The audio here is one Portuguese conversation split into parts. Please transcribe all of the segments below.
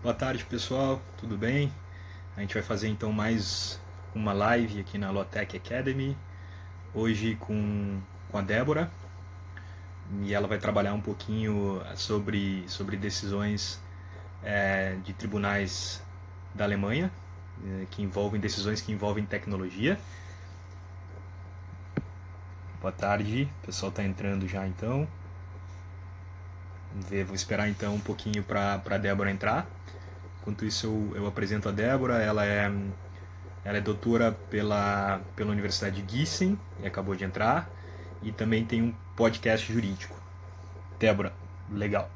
Boa tarde, pessoal. Tudo bem? A gente vai fazer então mais uma live aqui na Lotec Academy, hoje com a Débora, e ela vai trabalhar um pouquinho sobre decisões de tribunais da Alemanha, que envolvem decisões que envolvem tecnologia. Boa tarde, o pessoal está entrando já então. Vamos ver, vou esperar então um pouquinho para a Débora entrar. Enquanto isso, eu apresento a Débora. Ela é doutora pela Universidade de Gießen e acabou de entrar. E também tem um podcast jurídico. Débora, legal.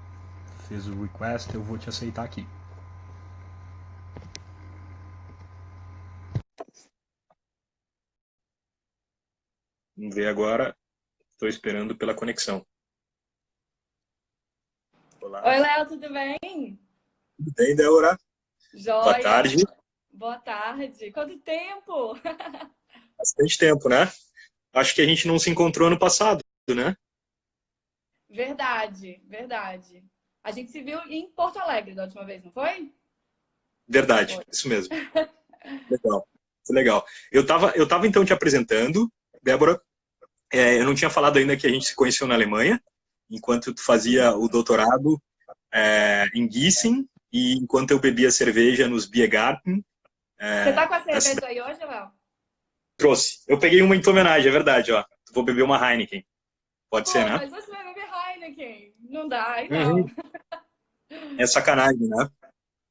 Fez o request, eu vou te aceitar aqui. Vamos ver agora. Estou esperando pela conexão. Olá. Oi, Léo, tudo bem? Tudo bem, Débora? Boa Joia. tarde. Boa tarde. Quanto tempo? Bastante tempo, né? Acho que a gente não se encontrou ano passado, né? Verdade, verdade. A gente se viu em Porto Alegre da última vez, não foi? Verdade, Foi. isso mesmo. Legal. Legal. Eu tava então te apresentando, Débora. Eu não tinha falado ainda que a gente se conheceu na Alemanha, enquanto tu fazia o Isso. doutorado em Gießen e enquanto eu bebia cerveja nos Biergarten Você tá com a da cidade. cerveja aí hoje, Léo? Trouxe. Eu peguei uma em tua homenagem, é verdade, ó. Vou beber uma Heineken. Pode ser, Pô, né? mas você vai beber Heineken. Não dá, aí não. Uhum. É sacanagem, né?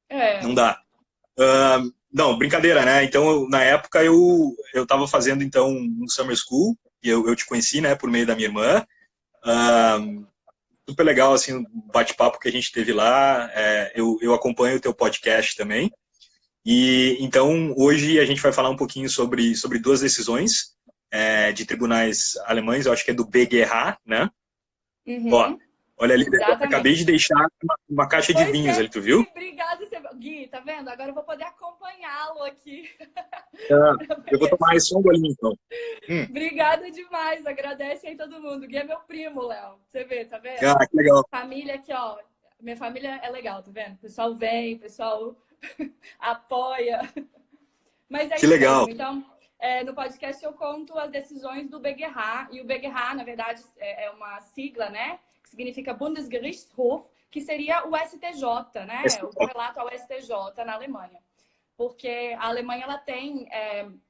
É. Não dá. Não, brincadeira, né? Então, na época, eu tava fazendo, então, um summer school, e eu te conheci, né, por meio da minha irmã. Super legal, assim, o bate-papo que a gente teve lá. Eu acompanho o teu podcast também. E então hoje a gente vai falar um pouquinho sobre duas decisões de tribunais alemães, eu acho que é do BGH, né? Ó, Uhum. olha ali, acabei Exatamente. de deixar uma caixa de Pois vinhos é, ali, tu viu? Gui, obrigada. Gui, tá vendo? Agora eu vou poder acompanhá-lo aqui. Ah, eu vou tomar esse um golinho, então. Obrigada demais, agradece aí todo mundo. Gui é meu primo, Léo. Você vê, tá vendo? Ah, que legal. Família aqui, ó. Minha família é legal, tá vendo? O pessoal vem, o pessoal apoia. Mas é Que isso legal. mesmo. Então, no podcast eu conto as decisões do BGH. E o BGH, na verdade, é uma sigla, né? Que significa Bundesgerichtshof, que seria o STJ, né? O correlato ao STJ na Alemanha, porque a Alemanha ela tem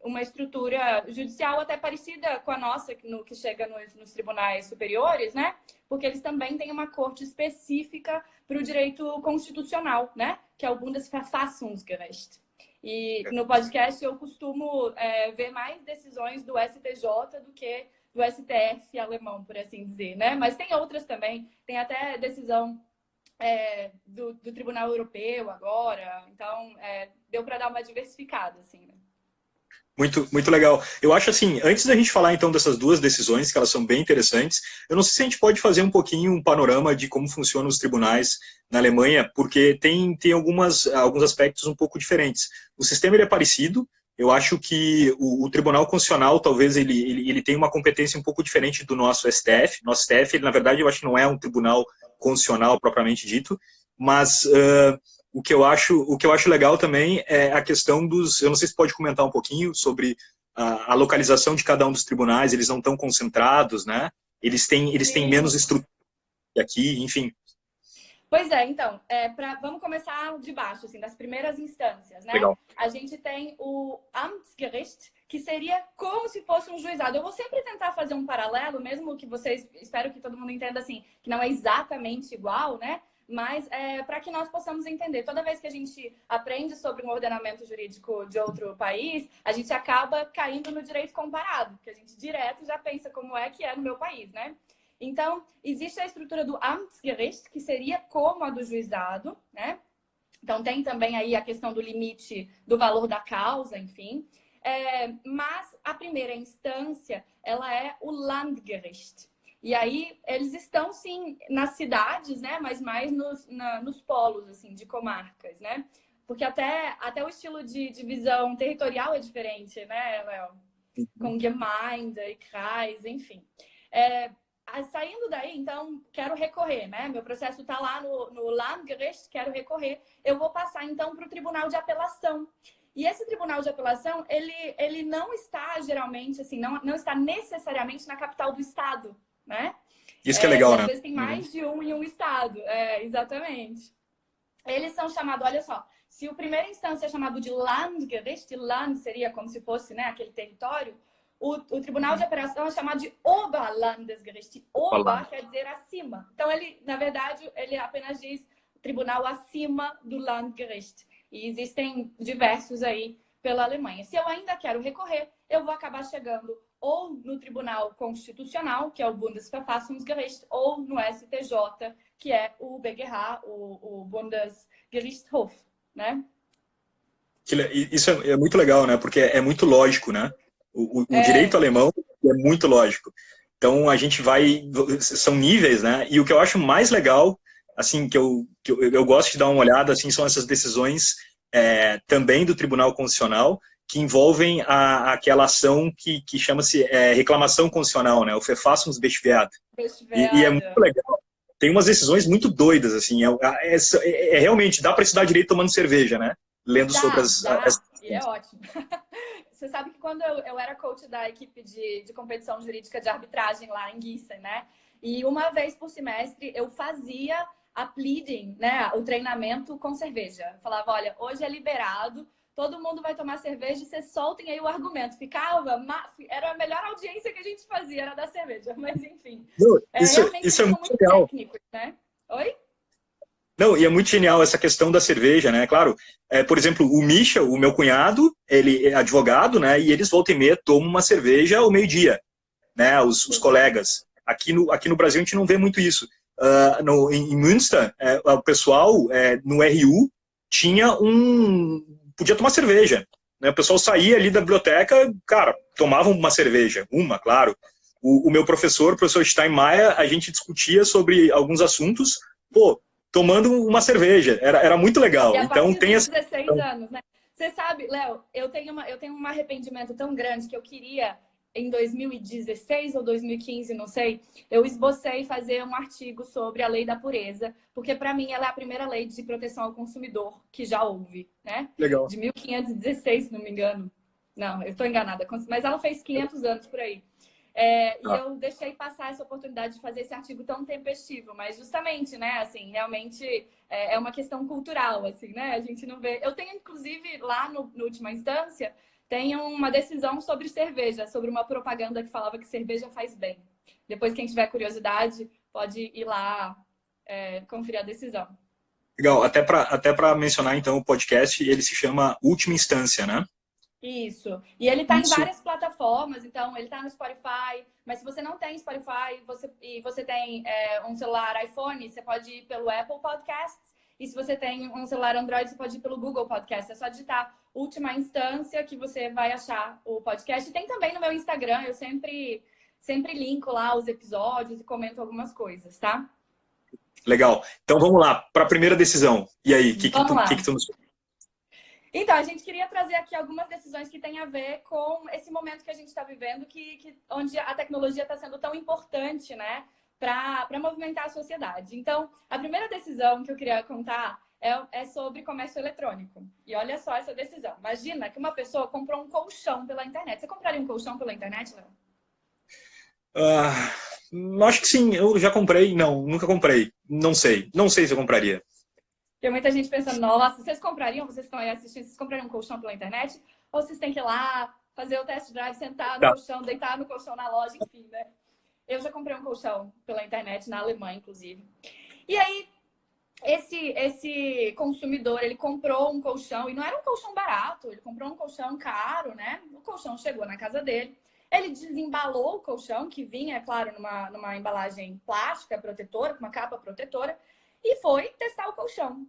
uma estrutura judicial até parecida com a nossa, no que chega nos tribunais superiores, né? Porque eles também têm uma corte específica para o direito constitucional, né? Que é o Bundesverfassungsgericht. E no podcast eu costumo ver mais decisões do STJ do que do STF alemão, por assim dizer, né? Mas tem outras também, tem até decisão do Tribunal Europeu agora. Então, deu para dar uma diversificada, assim, né? Muito, muito legal. Eu acho assim, antes da gente falar então dessas duas decisões, que elas são bem interessantes, eu não sei se a gente pode fazer um pouquinho um panorama de como funcionam os tribunais na Alemanha, porque tem alguns aspectos um pouco diferentes. O sistema ele é parecido, eu acho que o Tribunal Constitucional talvez ele tenha uma competência um pouco diferente do nosso STF. Nosso STF, ele, na verdade, eu acho que não é um tribunal constitucional propriamente dito, mas o que eu acho legal também é a questão dos. Eu não sei se pode comentar um pouquinho sobre a localização de cada um dos tribunais, eles não estão concentrados, né? Eles têm menos Sim. estrutura que aqui, enfim. Pois é, então, vamos começar de baixo, assim, das primeiras instâncias, né? Legal. A gente tem o Amtsgericht, que seria como se fosse um juizado. Eu vou sempre tentar fazer um paralelo, mesmo que vocês, espero que todo mundo entenda assim, que não é exatamente igual, né? Mas para que nós possamos entender. Toda vez que a gente aprende sobre um ordenamento jurídico de outro país, a gente acaba caindo no direito comparado, porque a gente direto já pensa como é que é no meu país, né? Então, existe a estrutura do Amtsgericht, que seria como a do juizado, né? Então, tem também aí a questão do limite do valor da causa, enfim. Mas a primeira instância, ela é o Landgericht. E aí, eles estão, sim, nas cidades, né? Mas mais nos polos, assim, de comarcas, né? Porque até o estilo de divisão territorial é diferente, né, Léo? Com Gemeinde e Kreis, enfim. Saindo daí, então, quero recorrer, né? Meu processo está lá no Landgericht, quero recorrer. Eu vou passar, então, para o Tribunal de Apelação. E esse Tribunal de Apelação, ele não está, geralmente, assim, não está necessariamente na capital do estado, né? Isso que é legal, e às né? vezes tem mais de um em um estado. Exatamente. Eles são chamados, olha só, se o primeira instância é chamado de Landgericht, Land seria como se fosse, né, aquele território, o Tribunal de Apelação é chamado de Oberlandesgericht. Ober quer dizer acima. Então, ele, na verdade, ele apenas diz tribunal acima do Landgericht. E existem diversos aí pela Alemanha. Se eu ainda quero recorrer, eu vou acabar chegando ou no Tribunal Constitucional, que é o Bundesverfassungsgericht, ou no STJ, que é o BGH, o Bundesgerichtshof, né? Isso é muito legal, né? Porque é muito lógico, né? O direito alemão é muito lógico. Então, a gente vai... São níveis, né? E o que eu acho mais legal, assim, que eu gosto de dar uma olhada, assim, são essas decisões também do Tribunal Constitucional, que envolvem aquela ação que chama-se reclamação constitucional, né? O Verfassungsbeschwerde. E é muito legal. Tem umas decisões muito doidas, assim. Realmente, dá para estudar direito tomando cerveja, né? Lendo sobre as... E é ótimo. Você sabe que quando eu era coach da equipe de competição jurídica de arbitragem lá em Gießen, né? E uma vez por semestre eu fazia a pleading, né? O treinamento com cerveja. Eu falava, olha, hoje é liberado, todo mundo vai tomar cerveja e vocês soltem aí o argumento. Era a melhor audiência que a gente fazia, era da cerveja. Mas enfim. Não, isso é muito legal. Técnicos, né? Oi? Não, e é muito genial essa questão da cerveja, né? Claro, por exemplo, o Misha, o meu cunhado, ele é advogado, né? E eles volta e meia tomam uma cerveja ao meio-dia, né? Os colegas. Aqui no Brasil a gente não vê muito isso. Em Münster, o pessoal no RU podia tomar cerveja, né? O pessoal saía ali da biblioteca, cara, tomavam uma cerveja, claro. O meu professor Steinmeier, a gente discutia sobre alguns assuntos, tomando uma cerveja. Era muito legal. E a então partir tem dos 16 anos, né? Você sabe, Léo, eu tenho um arrependimento tão grande que eu queria, em 2016 ou 2015, não sei, eu esbocei fazer um artigo sobre a lei da pureza, porque para mim ela é a primeira lei de proteção ao consumidor que já houve, né? Legal. De 1516, se não me engano. Não, eu estou enganada, mas ela fez 500 anos por aí. E eu deixei passar essa oportunidade de fazer esse artigo tão tempestivo, mas justamente, né, assim, realmente é uma questão cultural, assim, né, a gente não vê... Eu tenho, inclusive, lá no última instância, tem uma decisão sobre cerveja, sobre uma propaganda que falava que cerveja faz bem. Depois, quem tiver curiosidade, pode ir lá conferir a decisão. Legal, até para mencionar, então, o podcast, ele se chama Última Instância, né? Isso. E ele está em várias plataformas, então ele está no Spotify, mas se você não tem Spotify e você tem um celular iPhone, você pode ir pelo Apple Podcasts, e se você tem um celular Android, você pode ir pelo Google Podcasts. É só digitar Última Instância que você vai achar o podcast. E tem também no meu Instagram, eu sempre linko lá os episódios e comento algumas coisas, tá? Legal. Então vamos lá, para a primeira decisão. E aí, o que tu nos... Então, a gente queria trazer aqui algumas decisões que têm a ver com esse momento que a gente está vivendo, onde a tecnologia está sendo tão importante, né, para movimentar a sociedade. Então, a primeira decisão que eu queria contar é sobre comércio eletrônico. E olha só essa decisão. Imagina que uma pessoa comprou um colchão pela internet. Você compraria um colchão pela internet, Léo? Acho que sim, eu já comprei. Não, nunca comprei. Não sei se eu compraria. Tem muita gente pensando, nossa, vocês comprariam, vocês estão aí assistindo, vocês comprariam um colchão pela internet? Ou vocês têm que ir lá, fazer o test drive, sentar no colchão, deitar no colchão na loja, enfim, né? Eu já comprei um colchão pela internet, na Alemanha, inclusive. E aí, esse consumidor, ele comprou um colchão, e não era um colchão barato, ele comprou um colchão caro, né? O colchão chegou na casa dele, ele desembalou o colchão, que vinha, é claro, numa embalagem plástica protetora, com uma capa protetora, e foi testar o colchão.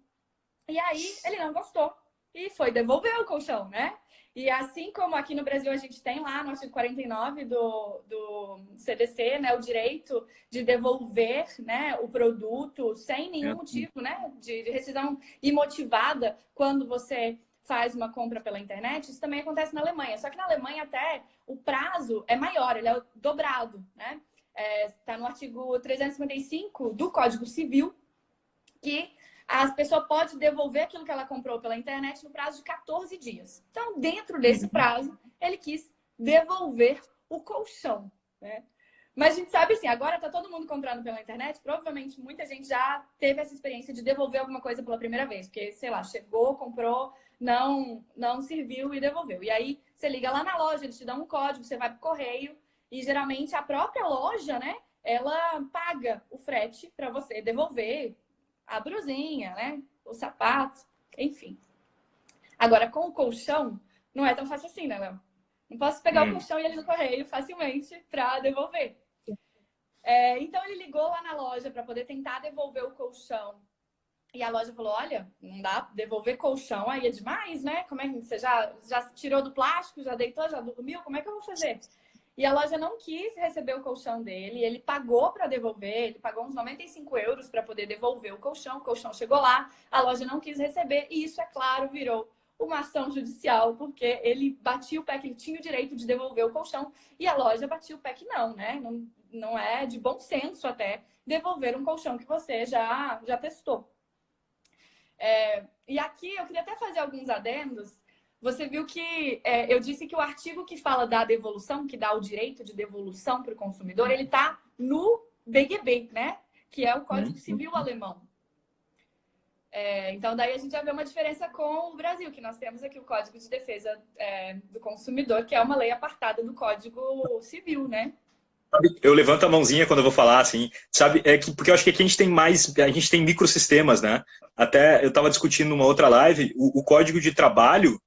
E aí, ele não gostou. E foi devolver o colchão, né? E assim como aqui no Brasil a gente tem lá no artigo 49 do CDC, né, o direito de devolver, né, o produto sem nenhum motivo, né, de rescisão imotivada quando você faz uma compra pela internet, isso também acontece na Alemanha. Só que na Alemanha até o prazo é maior, ele é dobrado, né? está no artigo 355 do Código Civil, que a pessoa pode devolver aquilo que ela comprou pela internet no prazo de 14 dias. Então, dentro desse prazo, ele quis devolver o colchão, né? Mas a gente sabe assim, agora está todo mundo comprando pela internet, provavelmente muita gente já teve essa experiência de devolver alguma coisa pela primeira vez, porque, sei lá, chegou, comprou, não serviu e devolveu. E aí, você liga lá na loja, eles te dão um código, você vai pro correio, e geralmente a própria loja, né, ela paga o frete para você devolver a brusinha, né, o sapato, enfim. Agora, com o colchão, não é tão fácil assim, né, Léo? Não posso pegar o colchão e ele no correio facilmente para devolver. Então, ele ligou lá na loja para poder tentar devolver o colchão. E a loja falou, olha, não dá, devolver colchão aí é demais, né? Como é que você já tirou do plástico, já deitou, já dormiu? Como é que eu vou fazer? E a loja não quis receber o colchão dele, ele pagou para devolver, ele pagou uns 95 euros para poder devolver o colchão chegou lá, a loja não quis receber, e isso, é claro, virou uma ação judicial, porque ele batia o pé que ele tinha o direito de devolver o colchão, e a loja batia o pé que não, né? Não é de bom senso até devolver um colchão que você já testou. E aqui eu queria até fazer alguns adendos. Você viu que eu disse que o artigo que fala da devolução, que dá o direito de devolução para o consumidor, ele está no BGB, né? Que é o Código Civil alemão. Então, daí a gente já vê uma diferença com o Brasil, que nós temos aqui o Código de Defesa do Consumidor, que é uma lei apartada do Código Civil, né? Eu levanto a mãozinha quando eu vou falar, assim, sabe? Porque eu acho que aqui a gente tem microsistemas, né? Até eu estava discutindo numa outra live, o Código de Trabalho,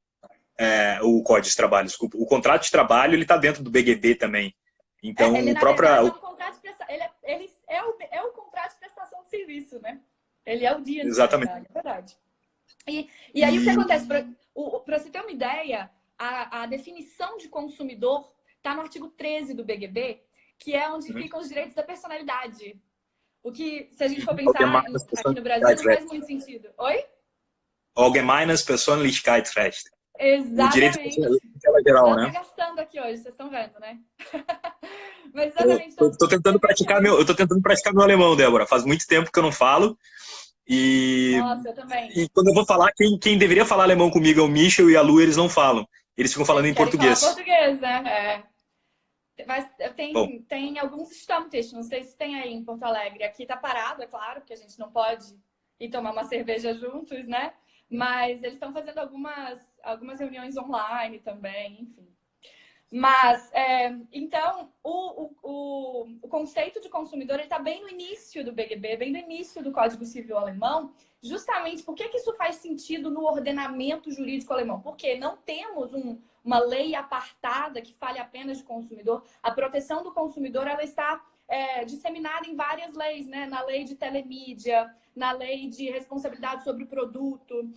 o Código de Trabalho, desculpa, o contrato de trabalho, ele está dentro do BGB também. Então, ele, o na próprio... verdade, é um contrato de prestação, ele é o contrato de prestação de serviço, né? Ele é o dia de Exatamente. é verdade. E aí o que acontece? Para você ter uma ideia, a definição de consumidor está no artigo 13 do BGB, que é onde ficam os direitos da personalidade. O que, se a gente for pensar aqui no Brasil, não faz muito sentido. Oi? Allgemeines Persönlichkeitsrecht. Exatamente. O direito de personalidade geral, ela né? tá gastando aqui hoje, vocês estão vendo, né? Mas exatamente. Eu tô tentando praticar meu alemão, Débora. Faz muito tempo que eu não falo. Nossa, eu também. E quando eu vou falar, quem deveria falar alemão comigo é o Michel e a Lu, eles não falam. Eles ficam falando em português. Falar português, né? Mas tem alguns Stammtisch, não sei se tem aí em Porto Alegre. Aqui tá parado, é claro, porque a gente não pode ir tomar uma cerveja juntos, né? Mas eles estão fazendo algumas reuniões online também, enfim. Mas, então, o conceito de consumidor está bem no início do BGB, bem no início do Código Civil alemão, justamente por que isso faz sentido no ordenamento jurídico alemão? Porque não temos uma lei apartada que fale apenas de consumidor. A proteção do consumidor ela está disseminada em várias leis, né? Na lei de telemídia, na lei de responsabilidade sobre o produto.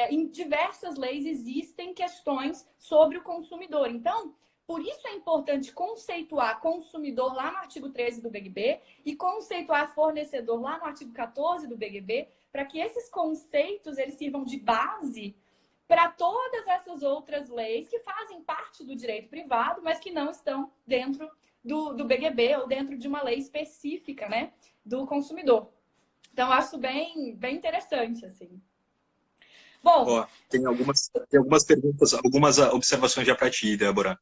Em diversas leis existem questões sobre o consumidor. Então, por isso é importante conceituar consumidor lá no artigo 13 do BGB e conceituar fornecedor lá no artigo 14 do BGB, para que esses conceitos eles sirvam de base para todas essas outras leis que fazem parte do direito privado, mas que não estão dentro do BGB ou dentro de uma lei específica, né, do consumidor. Então, eu acho bem, bem interessante, assim. Bom... Tem algumas perguntas, algumas observações já para ti, Débora.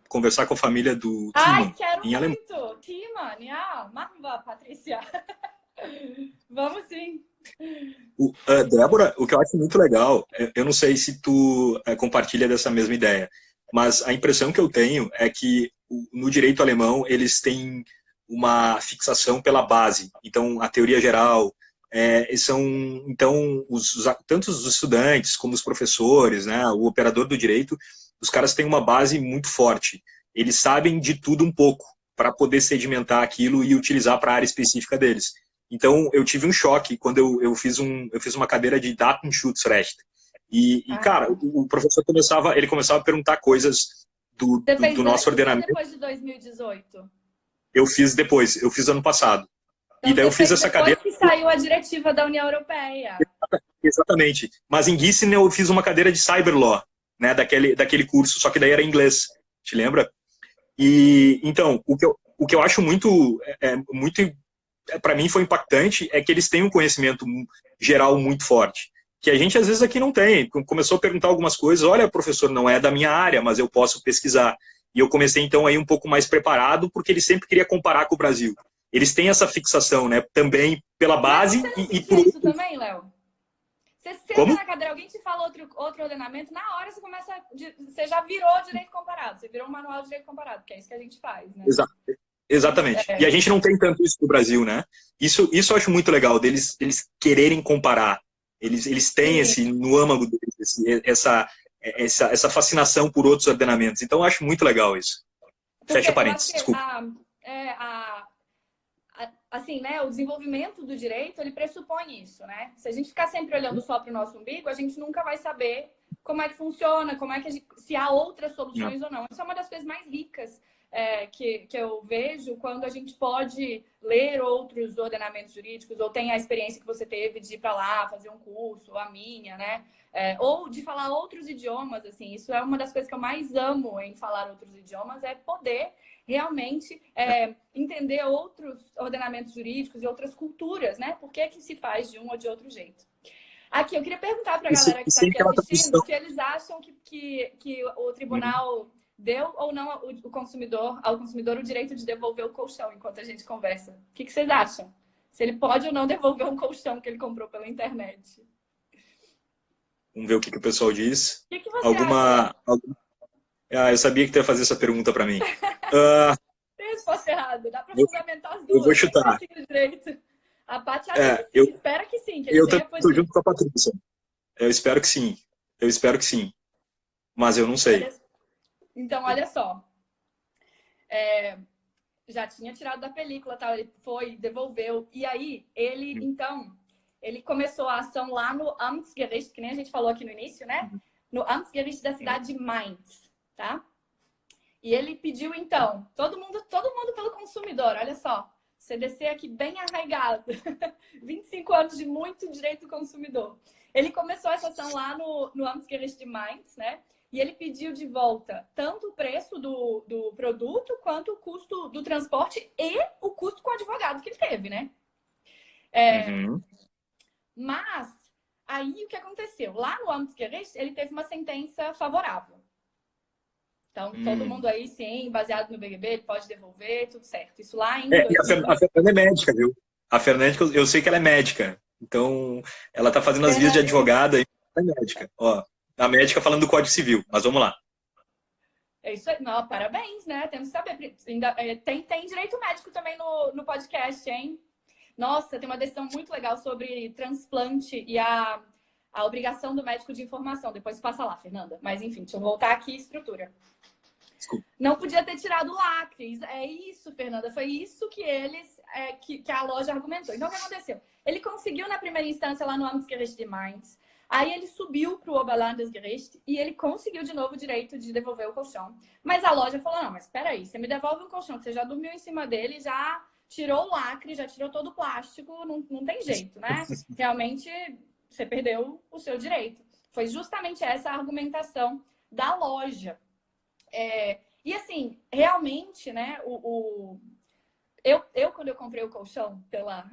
Conversar com a família do Timo, quero em alemão. muito! Timo, ja, machen wir, Patrícia. Vamos sim. Débora, o que eu acho muito legal, eu não sei se tu compartilha dessa mesma ideia, mas a impressão que eu tenho é que no direito alemão eles têm uma fixação pela base. Então, a teoria geral, então, tanto os estudantes como os professores, né, o operador do direito, os caras têm uma base muito forte. Eles sabem de tudo um pouco para poder sedimentar aquilo e utilizar para a área específica deles. Então, eu tive um choque quando eu fiz uma cadeira de Datenschutzrecht. Cara, o professor começava a perguntar coisas do nosso ordenamento. Depois de 2018? Eu fiz depois, eu fiz ano passado. Então, e daí eu fiz essa cadeira... Depois que saiu a diretiva da União Europeia. Exatamente. Mas em Gießen eu fiz uma cadeira de Cyberlaw, né, daquele curso, só que daí era em inglês, te lembra? E então, o o que eu acho muito para mim foi impactante é que eles têm um conhecimento geral muito forte, que a gente às vezes aqui não tem. Começou a perguntar algumas coisas, olha, professor, não é da minha área, mas eu posso pesquisar. E eu comecei então aí um pouco mais preparado, porque ele sempre queria comparar com o Brasil. Eles têm essa fixação, né, também pela Mas base você não e por sentia isso outro... também, Léo? Você senta Como? na cadeira, alguém te fala outro ordenamento, na hora você já virou direito comparado, você virou um manual de direito comparado, que é isso que a gente faz, né? Exatamente. E a gente não tem tanto isso no Brasil, né? Isso eu acho muito legal, eles quererem comparar. Eles têm Sim. no âmago deles, essa fascinação por outros ordenamentos. Então eu acho muito legal isso. Porque Fecha eu acho parênteses, que desculpa. assim, né, o desenvolvimento do direito, ele pressupõe isso, né? Se a gente ficar sempre olhando só para o nosso umbigo, a gente nunca vai saber como é que funciona, como é que se há outras soluções ou não. Isso é uma das coisas mais ricas que eu vejo quando a gente pode ler outros ordenamentos jurídicos, ou tem a experiência que você teve de ir para lá, fazer um curso, ou a minha, né? Ou de falar outros idiomas, assim. Isso é uma das coisas que eu mais amo em falar outros idiomas, é poder realmente entender outros ordenamentos jurídicos e outras culturas, né? Por que se faz de um ou de outro jeito. Aqui, eu queria perguntar para a galera que está aqui assistindo se eles acham que o tribunal deu ou não ao consumidor o direito de devolver o colchão enquanto a gente conversa. O que vocês acham? Se ele pode ou não devolver um colchão que ele comprou pela internet. Vamos ver o que o pessoal diz. O que você acha, Léo? Eu sabia que tu ia fazer essa pergunta para mim. Tem resposta errada. Dá para fundamentar as Eu vou duas. Quem chutar. decide direito? A Paty acha que sim. Espera que sim, que ele Eu tenha estou podido. junto com a Patrícia. Eu espero que sim. Eu espero que sim. Mas eu não sei. Então, olha só. Já tinha tirado da película, tal. Ele foi, devolveu. E aí, ele começou a ação lá no Amtsgericht, que nem a gente falou aqui no início, né? No Amtsgericht da cidade de Mainz, tá? E ele pediu, então, todo mundo pelo consumidor, olha só. CDC aqui bem arraigado. 25 anos de muito direito do consumidor. Ele começou essa ação lá no Amtsgericht de Mainz, né? E ele pediu de volta tanto o preço do produto quanto o custo do transporte e o custo com o advogado que ele teve, né? Mas, aí o que aconteceu? Lá no Amtsgericht, ele teve uma sentença favorável. Então, todo mundo aí, sim, baseado no BGB, ele pode devolver, tudo certo. Isso lá em A Fernanda é médica, viu? A Fernanda, eu sei que ela é médica. Então, ela tá fazendo as vias de advogada e é médica. Ó, a médica falando do Código Civil, mas vamos lá. É isso aí. Não, parabéns, né? Temos que saber. Ainda, tem direito médico também no podcast, hein? Nossa, tem uma decisão muito legal sobre transplante e a obrigação do médico de informação. Depois passa lá, Fernanda. Mas, enfim, deixa eu voltar aqui estrutura. Desculpa. Não podia ter tirado o lacre. É isso, Fernanda. Foi isso que que a loja argumentou. Então, o que aconteceu? Ele conseguiu na primeira instância lá no Amtsgericht de Mainz. Aí ele subiu para o Oberlandesgericht e ele conseguiu de novo o direito de devolver o colchão. Mas a loja falou, não, mas espera aí, você me devolve um colchão que você já dormiu em cima dele, já tirou o lacre, já tirou todo o plástico, não tem jeito, né? Realmente, você perdeu o seu direito. Foi justamente essa a argumentação da loja. E assim, realmente, né, quando eu comprei o colchão,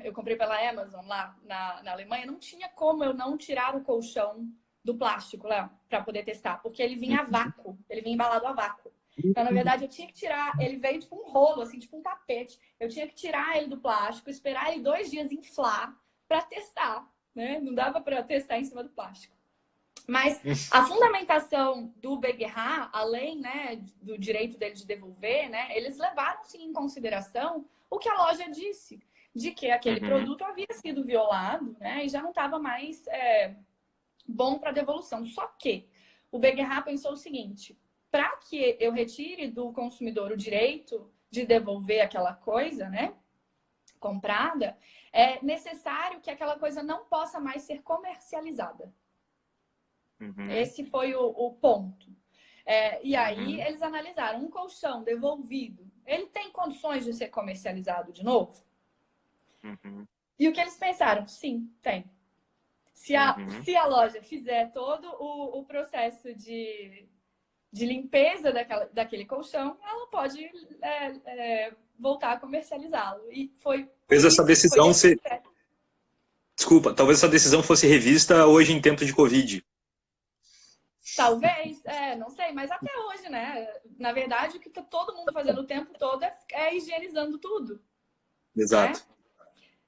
eu comprei pela Amazon lá na Alemanha, não tinha como eu não tirar o colchão do plástico, Léo, para poder testar, porque ele vinha a vácuo, ele vinha embalado a vácuo. Então, na verdade, eu tinha que tirar, ele veio tipo um rolo, assim, tipo um tapete. Eu tinha que tirar ele do plástico, esperar ele 2 dias inflar para testar, né? Não dava para testar em cima do plástico. Mas a fundamentação do BGH, além, né, do direito dele de devolver, né, eles levaram sim em consideração o que a loja disse, de que aquele produto havia sido violado, né, e já não estava mais bom para devolução. Só que o BGH pensou o seguinte: para que eu retire do consumidor o direito de devolver aquela coisa, né, comprada, é necessário que aquela coisa não possa mais ser comercializada. Esse foi o ponto. E aí eles analisaram um colchão devolvido. Ele tem condições de ser comercializado de novo? E o que eles pensaram? Sim, tem. Se a loja fizer todo o processo de limpeza daquele colchão, ela pode voltar a comercializá-lo. E foi por Talvez essa isso, decisão Desculpa, talvez essa decisão fosse revista hoje em tempo de Covid. Talvez, não sei, mas até hoje, né? Na verdade, o que tá todo mundo fazendo o tempo todo é higienizando tudo, Exato.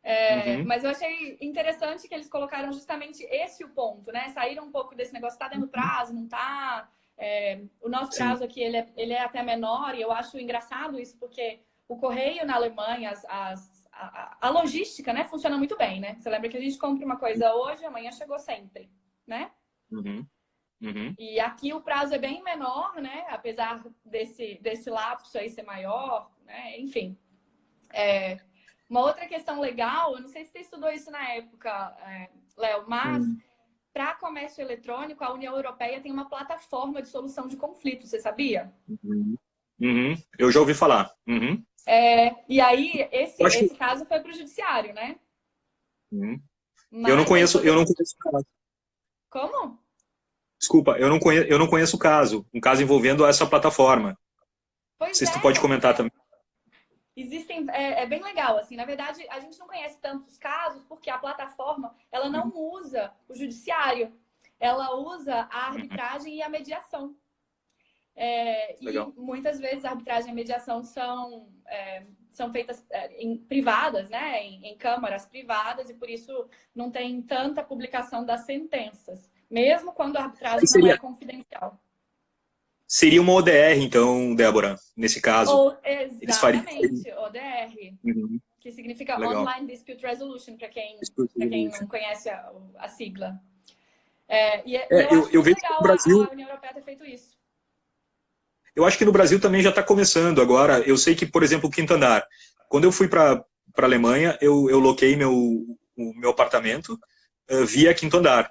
né? Uhum. Mas eu achei interessante que eles colocaram justamente esse o ponto, né? Saíram um pouco desse negócio, tá dentro do prazo, não tá? O nosso Sim. prazo aqui, ele é até menor, e eu acho engraçado isso, porque o correio na Alemanha, a logística, né, funciona muito bem, né? Você lembra que a gente compra uma coisa hoje, amanhã chegou sempre, né? Uhum. Uhum. E aqui o prazo é bem menor, né? Apesar desse lapso aí ser maior, né? Enfim. Uma outra questão legal, eu não sei se você estudou isso na época, Léo, mas para comércio eletrônico, a União Europeia tem uma plataforma de solução de conflitos, você sabia? Uhum. Uhum. Eu já ouvi falar. Uhum. E aí, Eu acho que... esse caso foi para o judiciário, né? Uhum. Mas aí Eu não poderia. conheço o caso. Como? Desculpa, eu não conheço o caso. Um caso envolvendo essa plataforma. Não Pois sei se tu pode é, comentar também. existem, é bem legal, assim, na verdade, a gente não conhece tantos casos porque a plataforma, ela não Uhum. usa o judiciário, ela usa a Uhum. arbitragem e a mediação. E Legal. muitas vezes a arbitragem e a mediação são feitas em privadas, né, em câmaras privadas, e por isso não tem tanta publicação das sentenças, mesmo quando a Aí arbitragem não é confidencial. seria uma ODR, então, Débora, nesse caso. Ou, Eles fariam. exatamente, ODR. Uhum. Que significa Legal. Online Dispute Resolution, para quem Resolution. não conhece a sigla. E eu É, acho eu muito vejo que no legal Brasil, a União Europeia ter feito isso. eu acho que no Brasil também já está começando agora. Eu sei que, por exemplo, o Quinto Andar. Quando eu fui para a Alemanha, eu loquei o meu apartamento via Quinto Andar.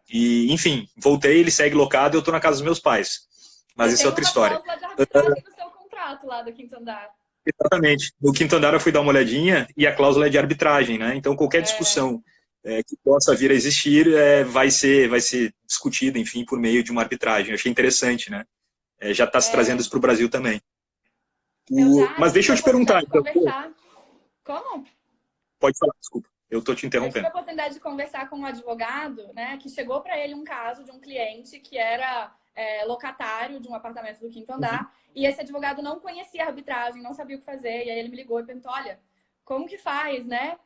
E, enfim, voltei, ele segue locado e eu estou na casa dos meus pais. Mas Você isso é tem outra uma história. cláusula de arbitragem no seu contrato lá do Quinto Andar. Exatamente. No Quinto Andar eu fui dar uma olhadinha e a cláusula é de arbitragem, né? Então qualquer É, discussão que possa vir a existir vai ser discutida, enfim, por meio de uma arbitragem. Eu achei interessante, né? Já está se trazendo é, isso para o Brasil também. eu já Mas deixa tive eu a te oportunidade perguntar, de então. conversar. Como? Pode falar, desculpa. Eu estou te Eu tive a interrompendo. oportunidade de conversar com um advogado, né, que chegou para ele um caso de um cliente que era locatário de um apartamento do quinto Uhum. andar, e esse advogado não conhecia a arbitragem, não sabia o que fazer, e aí ele me ligou e perguntou, olha, como que faz, né?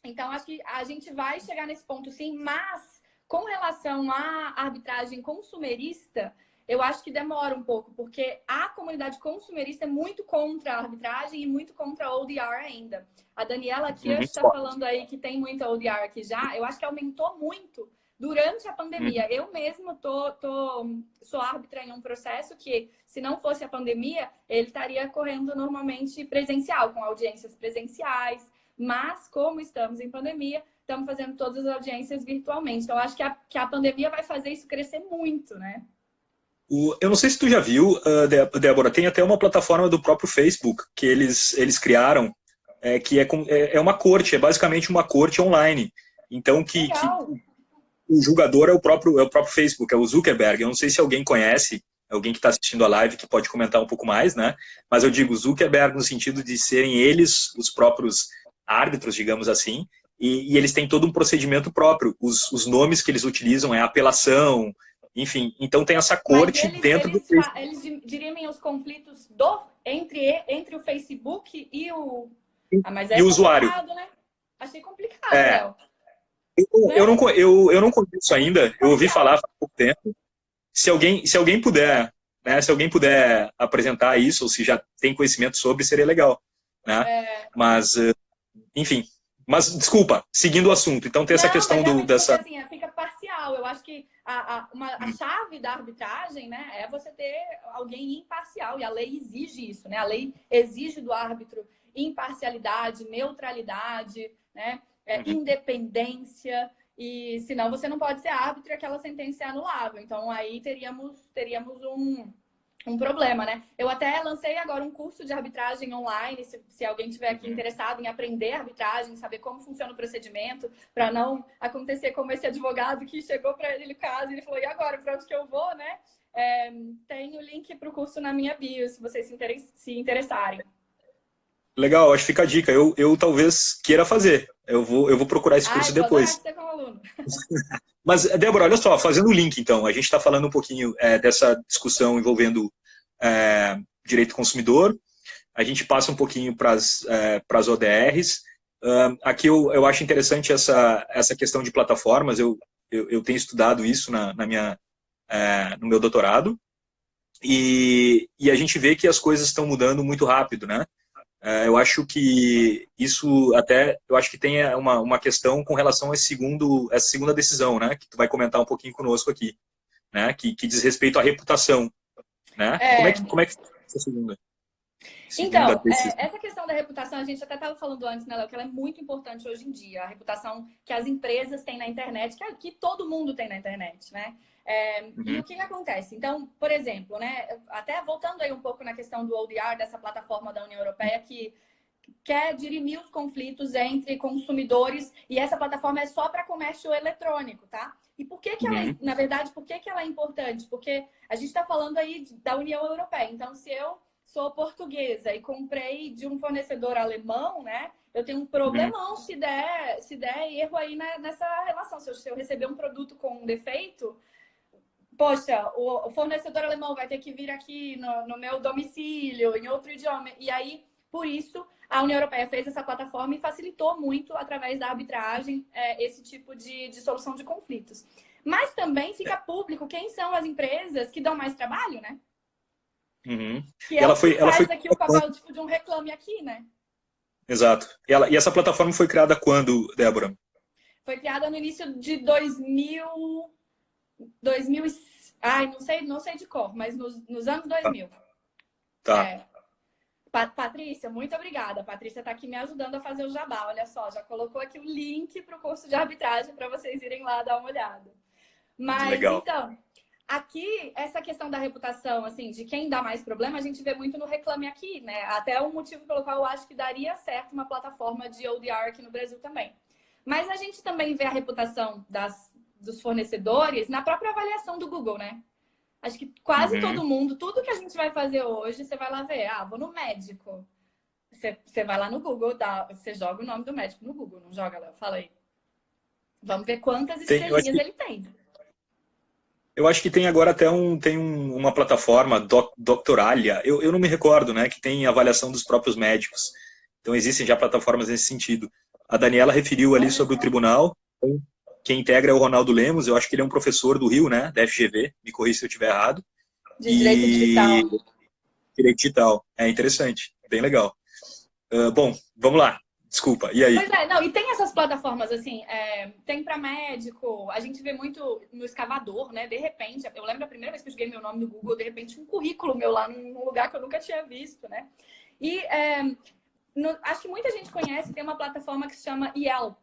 Então, acho que a gente vai chegar nesse ponto sim, mas com relação à arbitragem consumerista, eu acho que demora um pouco, porque a comunidade consumerista é muito contra a arbitragem e muito contra a ODR ainda. A Daniela Kirsch está Uhum. falando aí que tem muita ODR aqui já. Eu acho que aumentou muito durante a Uhum. pandemia. Eu mesmo sou árbitra em um processo que, se não fosse a pandemia, ele estaria correndo normalmente presencial, com audiências presenciais. Mas, como estamos em pandemia, estamos fazendo todas as audiências virtualmente. Então, acho que a pandemia vai fazer isso crescer muito, né? Eu não sei se tu já viu, Débora, tem até uma plataforma do próprio Facebook que eles criaram, que é uma corte, é basicamente uma corte online. Então, que Legal. o julgador é o próprio Facebook, é o Zuckerberg. Eu não sei se alguém conhece, alguém que está assistindo a live que pode comentar um pouco mais, né? Mas eu digo Zuckerberg no sentido de serem eles os próprios árbitros, digamos assim, e eles têm todo um procedimento próprio. Os nomes que eles utilizam é apelação, enfim. Então tem essa Mas corte dentro do Facebook. eles dirimem os conflitos entre o Facebook e o. Ah, mas E é o usuário. complicado, né? Achei complicado, É, Léo. Né? eu não conheço É muito ainda, eu ouvi falar imparcial. há pouco tempo. Se alguém puder, né, se alguém puder apresentar isso, ou se já tem conhecimento sobre, seria legal, né? É, Mas, enfim. Mas, desculpa, seguindo o assunto. Então, tem essa não, mas questão realmente porque dessa... assim, fica parcial. Eu acho que a chave da arbitragem, né, é você ter alguém imparcial, e a lei exige isso, né? A lei exige do árbitro imparcialidade, neutralidade, né, Uhum. independência, e senão você não pode ser árbitro e aquela sentença é anulável. Então aí teríamos um problema, né? Eu até lancei agora um curso de arbitragem online, se alguém tiver aqui Uhum. interessado em aprender arbitragem, saber como funciona o procedimento, para não acontecer como esse advogado que chegou para ele no caso e ele falou, e agora, para onde que eu vou, né? Tem o link para o curso na minha bio, se vocês se interessarem. Legal, acho que fica a dica. Eu talvez queira fazer. Eu vou procurar esse curso Eu vou adorar depois. ser como aluno. Mas, Débora, olha só, fazendo o link, então. A gente está falando um pouquinho dessa discussão envolvendo direito do consumidor. A gente passa um pouquinho para as ODRs. Aqui eu acho interessante essa questão de plataformas. Eu tenho estudado isso no meu doutorado. E a gente vê que as coisas estão mudando muito rápido, né? Eu acho que isso eu acho que tem uma questão com relação essa segunda decisão, né? Que tu vai comentar um pouquinho conosco aqui, né? Que diz respeito à reputação, né? Como é que essa segunda Então, decisão? essa questão da reputação, a gente até estava falando antes, né, Léo, que ela é muito importante hoje em dia. A reputação que as empresas têm na internet, que todo mundo tem na internet, né? E o que acontece? Então, por exemplo, né, até voltando aí um pouco na questão do ODR, dessa plataforma da União Europeia, que quer dirimir os conflitos entre consumidores, e essa plataforma é só para comércio eletrônico, tá? E por que ela, na verdade, por que ela é importante? Porque a gente está falando aí da União Europeia. Então, se eu sou portuguesa e comprei de um fornecedor alemão, né? Eu tenho um problemão se der erro aí nessa relação. Se eu receber um produto com um defeito, poxa, o fornecedor alemão vai ter que vir aqui no meu domicílio, em outro idioma. E aí, por isso, a União Europeia fez essa plataforma e facilitou muito, através da arbitragem, esse tipo de solução de conflitos. Mas também fica público quem são as empresas que dão mais trabalho, né? Que é o que faz aqui o papel tipo, de um reclame aqui, né? Exato. E essa plataforma foi criada quando, Débora? Foi criada no início de 2000... Ai, não sei de cor, mas nos anos 2000. Tá. Patrícia, muito obrigada. A Patrícia está aqui me ajudando a fazer o jabá. Olha só, já colocou aqui o link para o curso de arbitragem para vocês irem lá dar uma olhada. Mas, legal. Então, aqui, essa questão da reputação, assim, de quem dá mais problema, a gente vê muito no Reclame Aqui, né? Até o motivo pelo qual eu acho que daria certo uma plataforma de ODR aqui no Brasil também. Mas a gente também vê a reputação dos fornecedores na própria avaliação do Google, né? Acho que quase todo mundo, tudo que a gente vai fazer hoje, você vai lá ver. Vou no médico. Você vai lá no Google, você joga o nome do médico no Google, não joga, Léo? Fala aí. Vamos ver quantas estrelinhas ele tem. Eu acho que tem agora até uma plataforma, Doctoralia, eu não me recordo, né? Que tem avaliação dos próprios médicos. Então existem já plataformas nesse sentido. A Daniela referiu ali sobre o tribunal. Quem integra é o Ronaldo Lemos, eu acho que ele é um professor do Rio, né, da FGV, me corrija se eu estiver errado. De direito digital. Direito digital, é interessante, bem legal. Bom, vamos lá, desculpa, e aí? Pois não, e tem essas plataformas, assim, tem para médico, a gente vê muito no escavador, né, de repente, eu lembro a primeira vez que eu joguei meu nome no Google, de repente um currículo meu lá num lugar que eu nunca tinha visto, né, e acho que muita gente conhece, tem uma plataforma que se chama Yelp,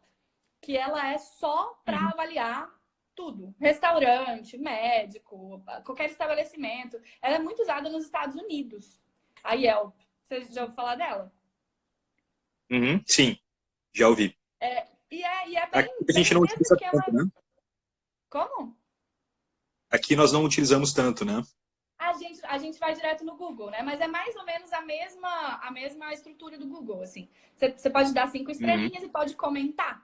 que ela é só para avaliar tudo. Restaurante, médico, qualquer estabelecimento. Ela é muito usada nos Estados Unidos, a Yelp. Você já ouviu falar dela? Sim, já ouvi. E é bem, a gente não utiliza tanto, né? Como? Aqui nós não utilizamos tanto, né? A gente vai direto no Google, né? Mas é mais ou menos a mesma estrutura do Google, assim. Você pode dar 5 estrelinhas e pode comentar.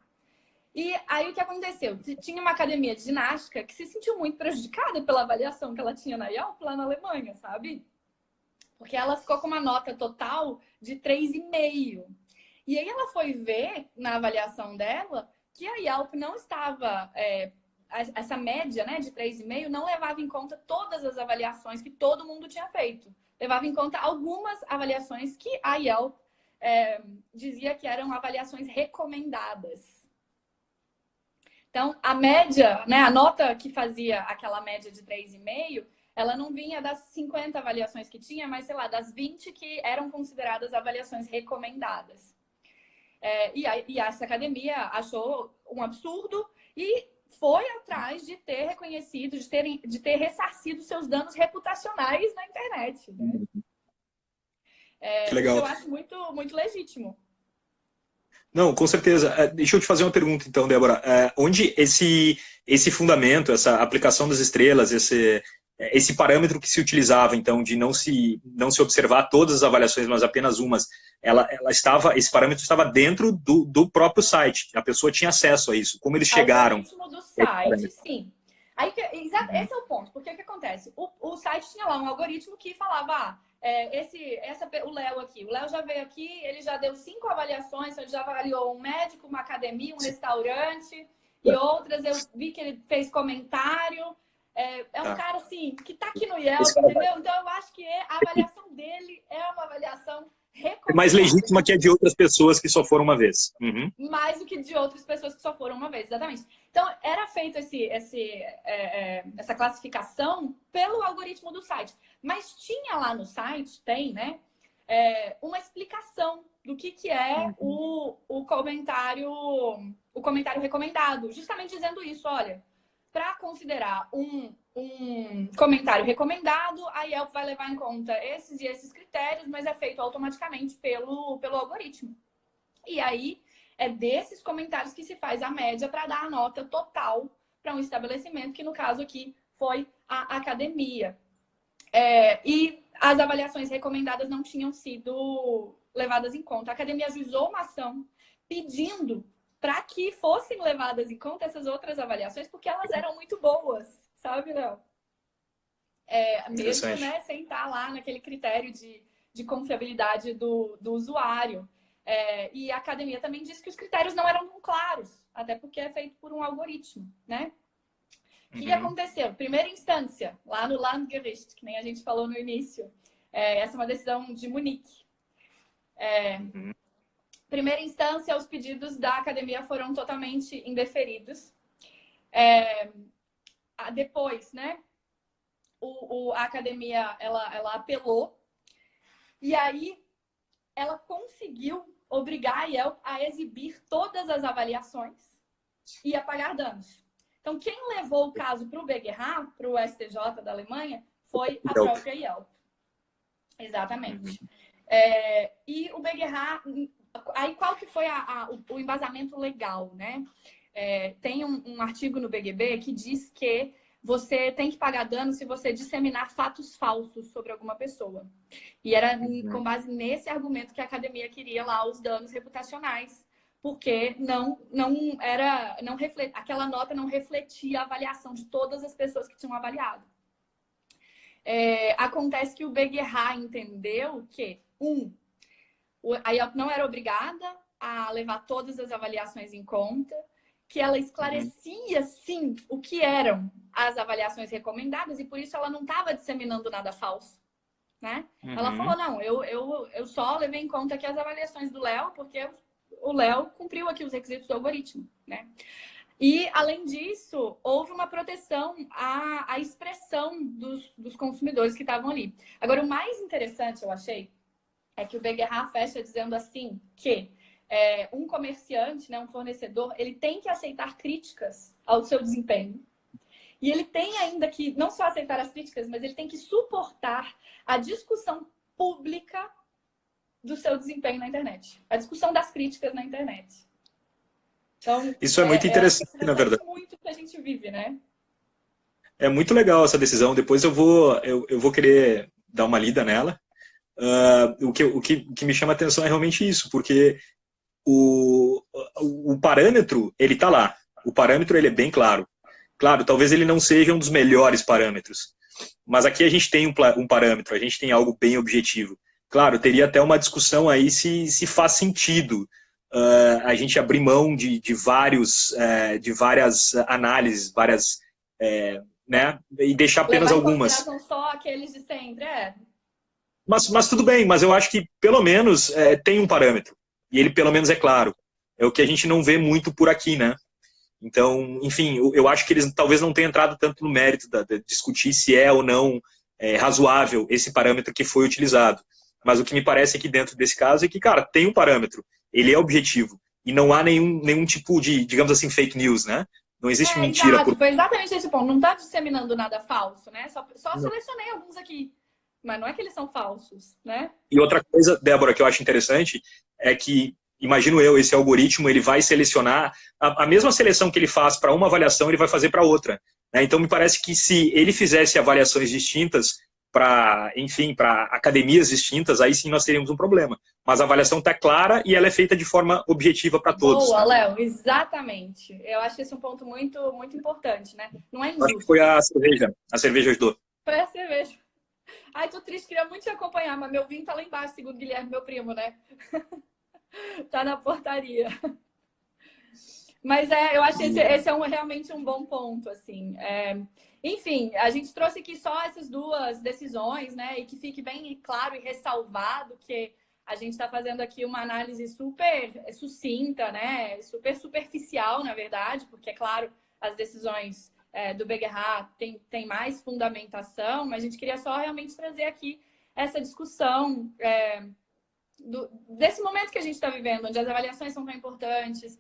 E aí o que aconteceu? Tinha uma academia de ginástica que se sentiu muito prejudicada pela avaliação que ela tinha na Yelp lá na Alemanha, sabe? Porque ela ficou com uma nota total de 3,5. E aí ela foi ver na avaliação dela que a Yelp não estava... essa média, né, de 3,5 não levava em conta todas as avaliações que todo mundo tinha feito. Levava em conta algumas avaliações que a Yelp dizia que eram avaliações recomendadas. Então, a média, né, a nota que fazia aquela média de 3,5, ela não vinha das 50 avaliações que tinha, mas, sei lá, das 20 que eram consideradas avaliações recomendadas. E essa academia achou um absurdo e foi atrás de ter reconhecido, de ter ressarcido seus danos reputacionais na internet. Né? Que legal. Eu acho muito, muito legítimo. Não, com certeza. Deixa eu te fazer uma pergunta, então, Débora. Onde esse fundamento, essa aplicação das estrelas, esse parâmetro que se utilizava, então, de não se observar todas as avaliações, mas apenas umas, esse parâmetro estava dentro do próprio site. A pessoa tinha acesso a isso. Como eles chegaram... Algoritmo do site, sim. Aí, esse é o ponto. Porque o que acontece? O site tinha lá um algoritmo que falava, o Léo aqui. O Léo já veio aqui, ele já deu 5 avaliações, ele já avaliou um médico, uma academia, um restaurante e outras. Eu vi que ele fez comentário. Um cara, assim, que tá aqui no Yelp, entendeu? Então, eu acho que a avaliação dele é uma avaliação recomendada. É mais legítima que a de outras pessoas que só foram uma vez. Mais do que de outras pessoas que só foram uma vez, exatamente. Então, era feito essa classificação pelo algoritmo do site. Mas tinha lá no site, né? Uma explicação do que é o comentário recomendado. Justamente dizendo isso, olha... Para considerar um comentário recomendado, a Yelp vai levar em conta esses e esses critérios, mas é feito automaticamente pelo algoritmo. E aí, é desses comentários que se faz a média para dar a nota total para um estabelecimento, que no caso aqui foi a academia. E as avaliações recomendadas não tinham sido levadas em conta. A academia ajuizou uma ação pedindo para que fossem levadas em conta essas outras avaliações, porque elas eram muito boas, sabe, Léo? Mesmo, né, sem estar lá naquele critério de confiabilidade do usuário. E a academia também disse que os critérios não eram tão claros, até porque é feito por um algoritmo, né? O que aconteceu? Primeira instância, lá no Landgericht, que nem a gente falou no início. Essa é uma decisão de Munique. Primeira instância, os pedidos da academia foram totalmente indeferidos. Depois, né, a academia ela apelou e aí ela conseguiu obrigar a Yelp a exibir todas as avaliações e a pagar danos. Então, quem levou o caso para o BGH, para o STJ da Alemanha, foi a própria Yelp. Exatamente. E o BGH... Aí, qual que foi o embasamento legal, né? Tem um artigo no BGB que diz que você tem que pagar dano se você disseminar fatos falsos sobre alguma pessoa. E era com base nesse argumento que a academia queria lá os danos reputacionais, porque aquela nota não refletia a avaliação de todas as pessoas que tinham avaliado. Acontece que o BGH entendeu que, a Yelp não era obrigada a levar todas as avaliações em conta, que ela esclarecia, sim, o que eram as avaliações recomendadas e por isso ela não estava disseminando nada falso, né? Ela falou, não, eu só levei em conta aqui as avaliações do Léo, porque o Léo cumpriu aqui os requisitos do algoritmo, né? E, além disso, houve uma proteção à expressão dos consumidores que estavam ali. Agora, o mais interessante, eu achei, é que o BGH fecha dizendo assim que um comerciante, né, um fornecedor, ele tem que aceitar críticas ao seu desempenho. E ele tem ainda que não só aceitar as críticas, mas ele tem que suportar a discussão pública do seu desempenho na internet. A discussão das críticas na internet. Então, isso é muito interessante, na verdade. É muito que a gente vive, né? É muito legal essa decisão. Depois eu vou querer dar uma lida nela. O que me chama a atenção é realmente isso, porque o parâmetro, ele está lá. O parâmetro, ele é bem claro. Claro, talvez ele não seja um dos melhores parâmetros, mas aqui a gente tem um parâmetro, a gente tem algo bem objetivo. Claro, teria até uma discussão aí se faz sentido a gente abrir mão de várias análises, né, e deixar apenas algumas. São só aqueles de sempre, Mas tudo bem, mas eu acho que pelo menos tem um parâmetro. E ele pelo menos é claro. É o que a gente não vê muito por aqui, né? Então, enfim, eu acho que eles talvez não tenham entrado tanto no mérito de discutir se é ou não razoável esse parâmetro que foi utilizado. Mas o que me parece aqui dentro desse caso é que, cara, tem um parâmetro. Ele é objetivo. E não há nenhum tipo de, digamos assim, fake news, né? Não existe mentira. Exato, foi exatamente esse ponto. Não está disseminando nada falso, né? Só selecionei alguns aqui. Mas não é que eles são falsos, né? E outra coisa, Débora, que eu acho interessante é que, imagino eu, esse algoritmo ele vai selecionar a mesma seleção que ele faz para uma avaliação, ele vai fazer para outra. né? Então, me parece que se ele fizesse avaliações distintas para, enfim, para academias distintas, aí sim nós teríamos um problema. Mas a avaliação está clara e ela é feita de forma objetiva para todos, Boa, né? Léo, exatamente. Eu acho que esse é um ponto muito, muito importante, né? Não é Acho que foi injusto. a cerveja ajudou. Foi a cerveja. Ai, tô triste, queria muito te acompanhar, mas meu vinho tá lá embaixo, segundo o Guilherme, meu primo, né? Tá na portaria. Mas eu acho que esse é realmente um bom ponto, assim. Enfim, a gente trouxe aqui só essas duas decisões, né? E que fique bem claro e ressalvado que a gente está fazendo aqui uma análise super sucinta, né? Super superficial, na verdade, porque, é claro, as decisões do BGH tem mais fundamentação, mas a gente queria só realmente trazer aqui essa discussão desse momento que a gente está vivendo, onde as avaliações são tão importantes,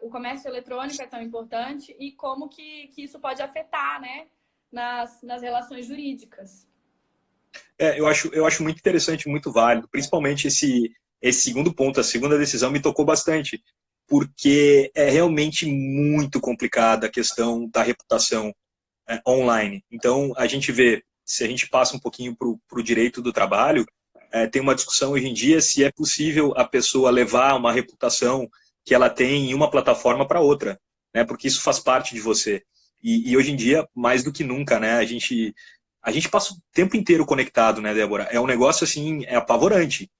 o comércio eletrônico é tão importante e como que isso pode afetar, né, nas relações jurídicas. Eu acho muito interessante, muito válido, principalmente esse segundo ponto, a segunda decisão me tocou bastante, porque é realmente muito complicada a questão da reputação online. Então, a gente vê, se a gente passa um pouquinho para o direito do trabalho, tem uma discussão hoje em dia se é possível a pessoa levar uma reputação que ela tem em uma plataforma para outra, né? Porque isso faz parte de você. E hoje em dia, mais do que nunca, né? A gente passa o tempo inteiro conectado, né, Débora? É um negócio, assim, é apavorante.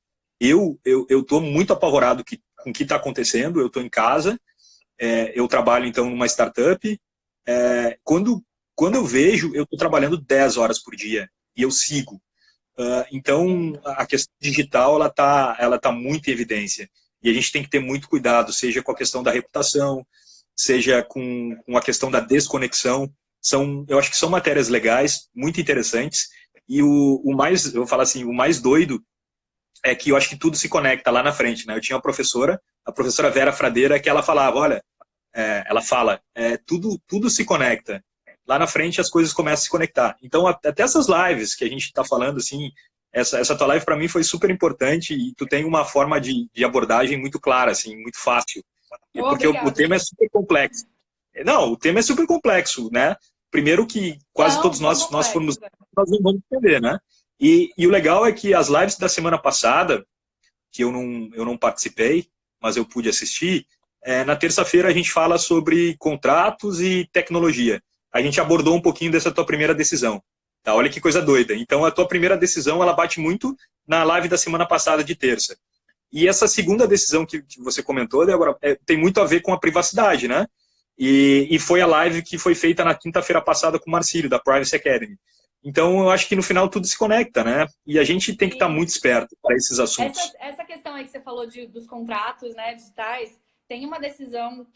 Eu tô muito apavorado com o que está acontecendo. Eu estou em casa, eu trabalho, então, numa startup. Quando eu vejo, eu estou trabalhando 10 horas por dia e eu sigo. Então, a questão digital ela tá muito em evidência. E a gente tem que ter muito cuidado, seja com a questão da reputação, seja com a questão da desconexão. Eu acho que são matérias legais, muito interessantes. E eu vou falar assim, o mais doido é que eu acho que tudo se conecta lá na frente, né? Eu tinha uma professora, a professora Vera Fradeira, que ela falava, olha, ela fala, tudo se conecta. Lá na frente as coisas começam a se conectar. Então, até essas lives que a gente está falando, assim, essa tua live para mim foi super importante e tu tem uma forma de abordagem muito clara, assim, muito fácil. Porque o Obrigada. tema é super complexo. Não, o tema é super complexo, né? Primeiro que quase todos nós formos, nós não vamos entender, né? E o legal é que as lives da semana passada, que eu não participei, mas eu pude assistir, na terça-feira a gente fala sobre contratos e tecnologia. A gente abordou um pouquinho dessa tua primeira decisão. Tá? Olha que coisa doida. Então, a tua primeira decisão, ela bate muito na live da semana passada de terça. E essa segunda decisão que você comentou, Débora, tem muito a ver com a privacidade, né? E foi a live que foi feita na quinta-feira passada com o Marcílio, da Privacy Academy. Então, eu acho que no final tudo se conecta, né? E a gente tem que estar muito esperto para esses assuntos. Essa questão aí que você falou dos contratos, né, digitais, tem uma decisão,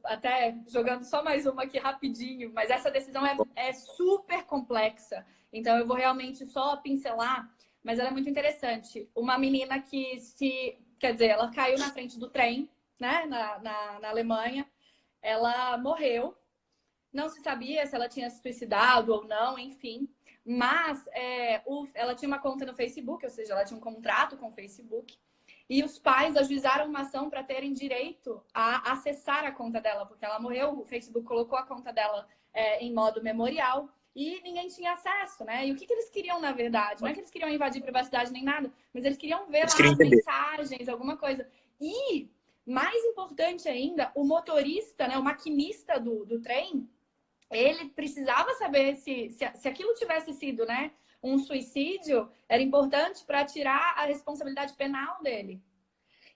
até jogando só mais uma aqui rapidinho, mas essa decisão é super complexa. Então, eu vou realmente só pincelar, mas ela é muito interessante. Uma menina quer dizer, ela caiu na frente do trem, né, na Alemanha, ela morreu, não se sabia se ela tinha se suicidado ou não, enfim. Mas ela tinha uma conta no Facebook, ou seja, ela tinha um contrato com o Facebook. E os pais ajuizaram uma ação para terem direito a acessar a conta dela, porque ela morreu, o Facebook colocou a conta dela em modo memorial e ninguém tinha acesso, né? E o que eles queriam, na verdade? Não é que eles queriam invadir privacidade nem nada, mas eles queriam ver lá as mensagens, alguma coisa. E, mais importante ainda, o motorista, né, o maquinista do trem, ele precisava saber se aquilo tivesse sido, né, um suicídio, era importante para tirar a responsabilidade penal dele.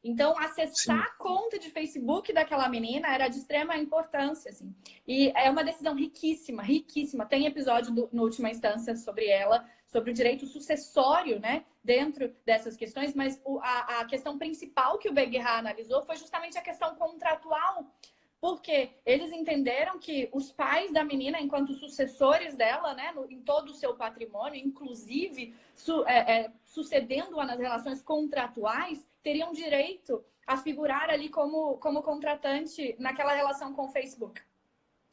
Então, acessar a conta de Facebook daquela menina era de extrema importância, assim. E é uma decisão riquíssima, riquíssima. Tem episódio no última instância sobre ela, sobre o direito sucessório, né, dentro dessas questões, mas a questão principal que o BGH analisou foi justamente a questão contratual, porque eles entenderam que os pais da menina, enquanto sucessores dela, né, em todo o seu patrimônio, inclusive sucedendo-a nas relações contratuais, teriam direito a figurar ali como contratante naquela relação com o Facebook.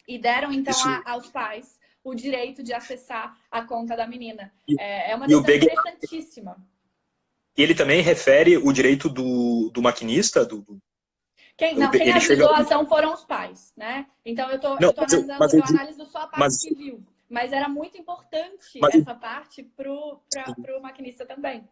E deram, então, aos pais o direito de acessar a conta da menina. É uma decisão interessantíssima. E ele também refere o direito do maquinista, Quem analisou a ação foram os pais, né? Então eu tô analisando, eu analiso só a parte civil. Mas era muito importante essa parte pro maquinista também.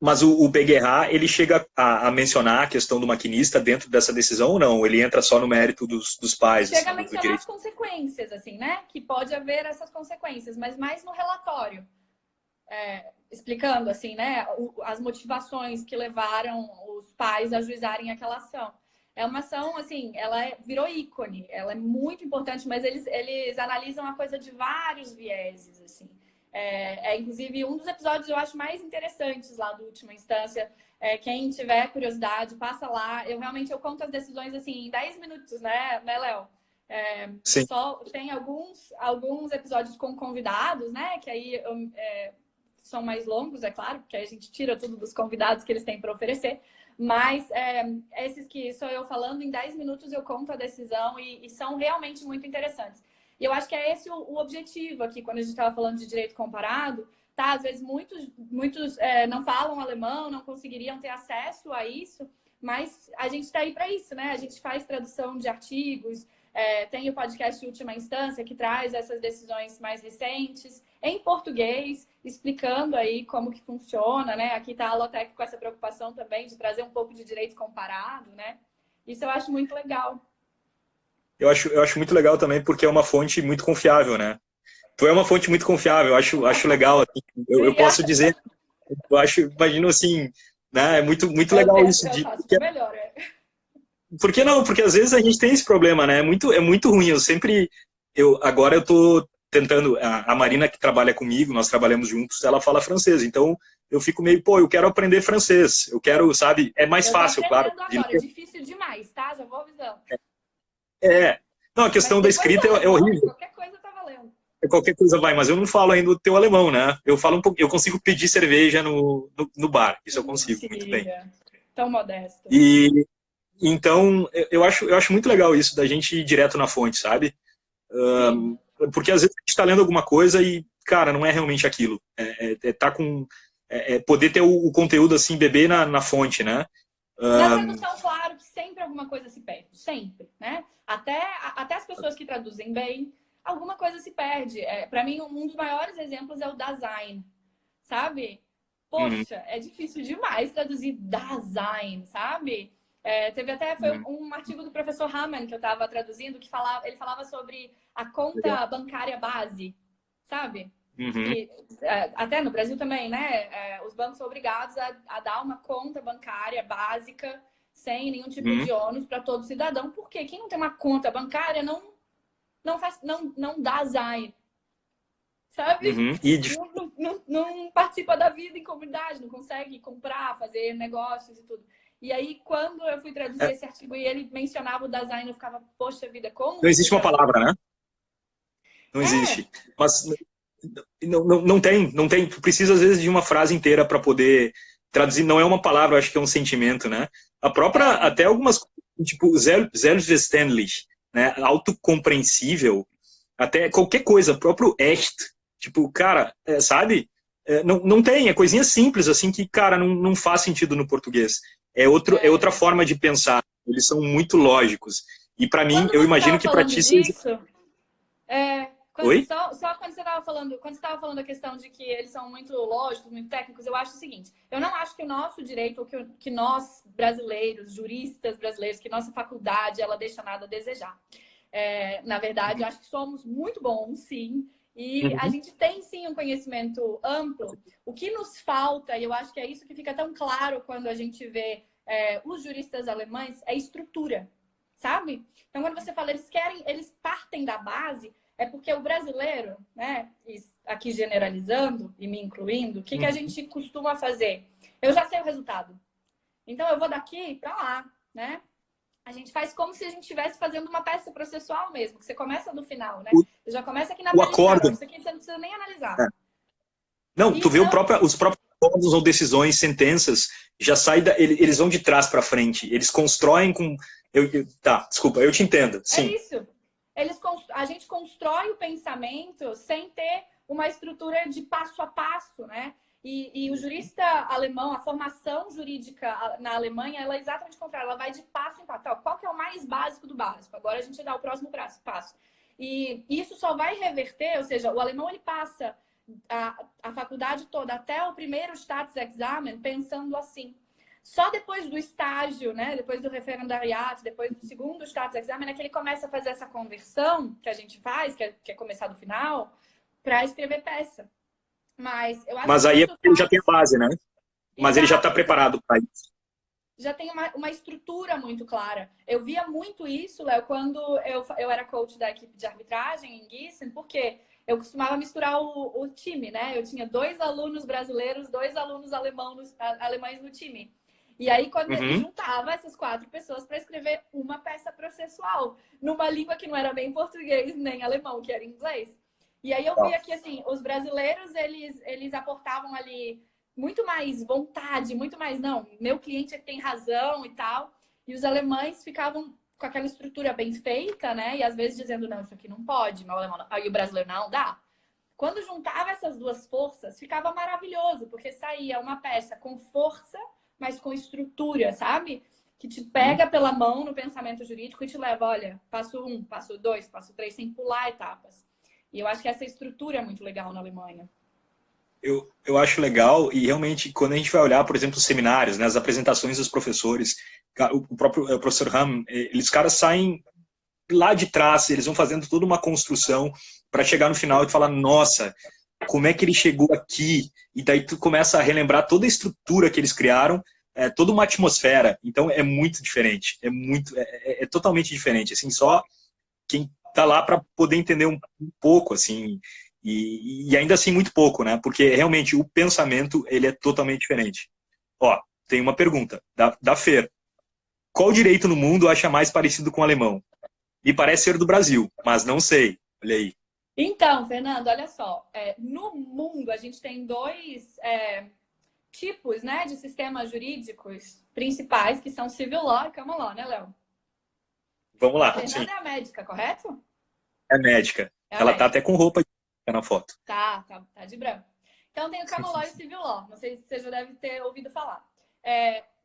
Mas o Beguerra, ele chega a mencionar a questão do maquinista dentro dessa decisão ou não? Ele entra só no mérito dos pais? Chega assim, a mencionar as consequências, assim, né? Que pode haver essas consequências, mas mais no relatório. Explicando, assim, né? As motivações que levaram os pais a ajuizarem aquela ação. É uma ação, assim, ela virou ícone. Ela é muito importante, mas eles analisam a coisa de vários vieses, assim. Inclusive, um dos episódios eu acho mais interessantes lá do Última Instância. Quem tiver curiosidade, passa lá. Eu conto as decisões assim em 10 minutos, né Léo? Sim. Só tem alguns episódios com convidados, né? Que aí são mais longos, é claro, porque aí a gente tira tudo dos convidados que eles têm para oferecer. Mas esses que sou eu falando, em 10 minutos eu conto a decisão e são realmente muito interessantes. E eu acho que é esse o objetivo aqui, quando a gente estava falando de direito comparado, tá? Às vezes muitos não falam alemão, não conseguiriam ter acesso a isso, mas a gente está aí para isso, né? A gente faz tradução de artigos, tem o podcast Última Instância, que traz essas decisões mais recentes, em português, explicando aí como que funciona, né? Aqui está a Alotec com essa preocupação também de trazer um pouco de direito comparado, né? Isso eu acho muito legal. Eu acho muito legal também, porque é uma fonte muito confiável, né? Tu é uma fonte muito confiável, eu acho legal. Assim, eu posso dizer, imagino assim, né? É muito legal isso. Melhor, Por que não? Porque às vezes a gente tem esse problema, né? É muito ruim. Agora eu tô tentando, a Marina que trabalha comigo, nós trabalhamos juntos, ela fala francês, então eu fico meio, eu quero aprender francês, eu quero, sabe, é mais fácil, claro. Agora, é difícil demais, tá? Já vou avisando. Não, a questão da escrita é horrível. Qualquer coisa tá valendo. Qualquer coisa vai, mas eu não falo ainda o teu alemão, né? Eu falo um pouco, eu consigo pedir cerveja no bar, isso eu consigo muito bem. Tão modesto. E então eu acho muito legal isso da gente ir direto na fonte, sabe? Porque às vezes a gente está lendo alguma coisa e, cara, não é realmente aquilo. Poder ter o conteúdo assim, beber na fonte, né? Na tradução, claro que sempre alguma coisa se perde, sempre, né? Até as pessoas que traduzem bem, alguma coisa se perde. Para mim, um dos maiores exemplos é o Dasein, sabe? Poxa, é difícil demais traduzir Dasein, sabe? Foi um artigo do professor Hamann que eu estava traduzindo, que ele falava sobre a conta bancária base, sabe? Que, até no Brasil também, né? Os bancos são obrigados a dar uma conta bancária básica sem nenhum tipo de ônus para todo cidadão, porque quem não tem uma conta bancária não dá Zain, sabe? Não participa da vida em comunidade, não consegue comprar, fazer negócios e tudo. E aí, quando eu fui traduzir esse artigo e ele mencionava o Dasein, eu ficava, poxa vida, como... Não existe uma palavra, né? Não existe. Mas não tem. Tu precisa, às vezes, de uma frase inteira para poder traduzir. Não é uma palavra, acho que é um sentimento, né? A própria, até algumas, tipo, selbstverständlich, né? Autocompreensível, até qualquer coisa, próprio echt, tipo, cara, sabe? Não tem, é coisinha simples, assim, que, cara, não faz sentido no português. É outra forma de pensar. Eles são muito lógicos. E para mim, eu imagino que para ti... Oi? Só quando você estava falando a questão de que eles são muito lógicos, muito técnicos, eu acho o seguinte, eu não acho que o nosso direito, ou que nós brasileiros, juristas brasileiros, que nossa faculdade, ela deixa nada a desejar. Na verdade, eu acho que somos muito bons, sim, e a gente tem, sim, um conhecimento amplo. O que nos falta, e eu acho que é isso que fica tão claro quando a gente vê os juristas alemães, é estrutura, sabe? Então, quando você fala, eles partem da base, é porque o brasileiro, né, aqui generalizando e me incluindo, o que a gente costuma fazer? Eu já sei o resultado. Então, eu vou daqui para lá, né? A gente faz como se a gente estivesse fazendo uma peça processual mesmo, que você começa do final, né? Você já começa aqui na acordo. Isso aqui você não precisa nem analisar. Não, tu vê os próprios acordos ou decisões, sentenças, já eles vão de trás para frente. Eles constroem com... Tá, desculpa, eu te entendo. Sim. É isso. A gente constrói o pensamento sem ter uma estrutura de passo a passo, né? E o jurista alemão, a formação jurídica na Alemanha, ela é exatamente o contrário. Ela vai de passo em passo. Qual que é o mais básico do básico? Agora a gente dá o próximo passo. E isso só vai reverter, ou seja, o alemão ele passa a faculdade toda até o primeiro Staatsexamen pensando assim. Só depois do estágio, né, depois do referendariato, depois do segundo Staatsexamen, é que ele começa a fazer essa conversão que a gente faz, que é começar do final, para escrever peça. Mas eu acho Mas que aí isso ele já tem a faz... base, né? Mas ele já está Exato, preparado para isso. já tem uma estrutura muito clara. Eu via muito isso, Léo, quando eu era coach da equipe de arbitragem em Gießen, porque eu costumava misturar o time, né? Eu tinha 2 alunos brasileiros, 2 alunos alemães no time. E aí, quando eu juntava essas 4 pessoas para escrever uma peça processual, numa língua que não era nem português, nem alemão, que era inglês. E aí eu via que, assim, os brasileiros, eles aportavam ali muito mais vontade, muito mais, não, meu cliente tem razão e tal. E os alemães ficavam com aquela estrutura bem feita, né? E às vezes dizendo, não, isso aqui não pode, mas o alemão não. Aí o brasileiro, não, dá. Quando juntava essas duas forças, ficava maravilhoso, porque saía uma peça com força, mas com estrutura, sabe? Que te pega pela mão no pensamento jurídico e te leva, olha, passo 1, passo 2, passo 3, sem pular etapas. E eu acho que essa estrutura é muito legal na Alemanha. Eu acho legal, e realmente, quando a gente vai olhar, por exemplo, os seminários, né, as apresentações dos professores, o próprio professor Ham, eles caras saem lá de trás, eles vão fazendo toda uma construção para chegar no final e falar, nossa, como é que ele chegou aqui? E daí tu começa a relembrar toda a estrutura que eles criaram, toda uma atmosfera. Então é muito diferente, é totalmente diferente. Assim, só quem tá lá para poder entender um pouco, assim, e ainda assim muito pouco, né? Porque realmente o pensamento ele é totalmente diferente. Ó, tem uma pergunta da Fer. Qual direito no mundo acha mais parecido com o alemão? Me parece ser do Brasil, mas não sei. Olha aí. Então, Fernando, olha só. No mundo, a gente tem 2 tipos, né, de sistemas jurídicos principais, que são civil law e common law, né, Léo? Vamos A lá, sim. Fernanda é a médica, correto? É médica. É a Ela tá médica. até com roupa na foto. Tá de branco. Então tem o common law e o civil law. Não sei se você já deve ter ouvido falar.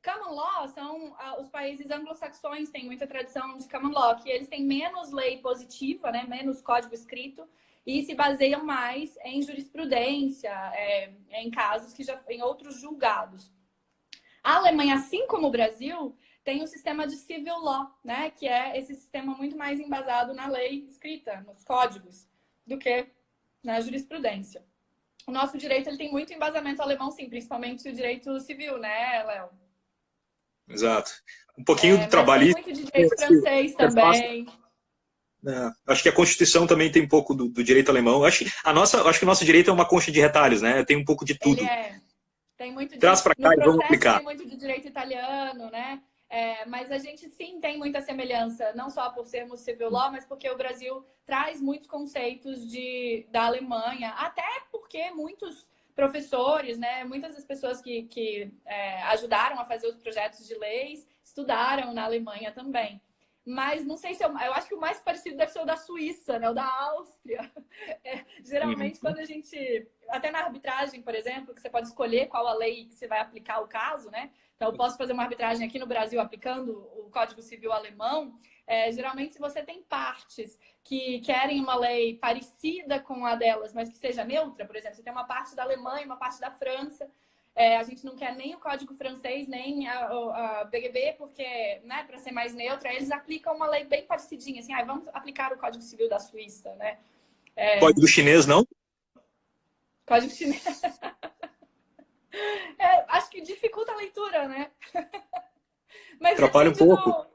Common law são os países anglo-saxões, têm muita tradição de common law, que eles têm menos lei positiva, né, menos código escrito, e se baseiam mais em jurisprudência, em casos que já em outros julgados. A Alemanha, assim como o Brasil, tem o sistema de civil law, né, que é esse sistema muito mais embasado na lei escrita, nos códigos, do que na jurisprudência. O nosso direito ele tem muito embasamento alemão, sim, principalmente o direito civil, né, Léo? Exato. Um pouquinho do Mas tem trabalhista. muito de direito francês também. Acho que a Constituição também tem um pouco do direito alemão. Acho que o nosso direito é uma concha de retalhos, né? Tem um pouco de tudo. Tem muito Traz para cá no e vamos processo aplicar. tem muito de direito italiano, né? Mas a gente sim tem muita semelhança, não só por sermos civil law, mas porque o Brasil traz muitos conceitos da Alemanha, até porque muitos professores, né, muitas das pessoas que ajudaram a fazer os projetos de leis estudaram na Alemanha também. Mas não sei se eu acho que o mais parecido deve ser o da Suíça, né? O da Áustria. Geralmente, quando a gente. Até na arbitragem, por exemplo, que você pode escolher qual a lei que você vai aplicar o caso, né? Então, eu posso fazer uma arbitragem aqui no Brasil aplicando o Código Civil alemão. Geralmente, se você tem partes que querem uma lei parecida com a delas, mas que seja neutra, por exemplo, você tem uma parte da Alemanha e uma parte da França. A gente não quer nem o código francês, nem a BGB, porque, né, para ser mais neutra, eles aplicam uma lei bem parecidinha, assim, vamos aplicar o Código Civil da Suíça, né? Código chinês, não? Código chinês. Acho que dificulta a leitura, né? Mas atrapalha um pouco.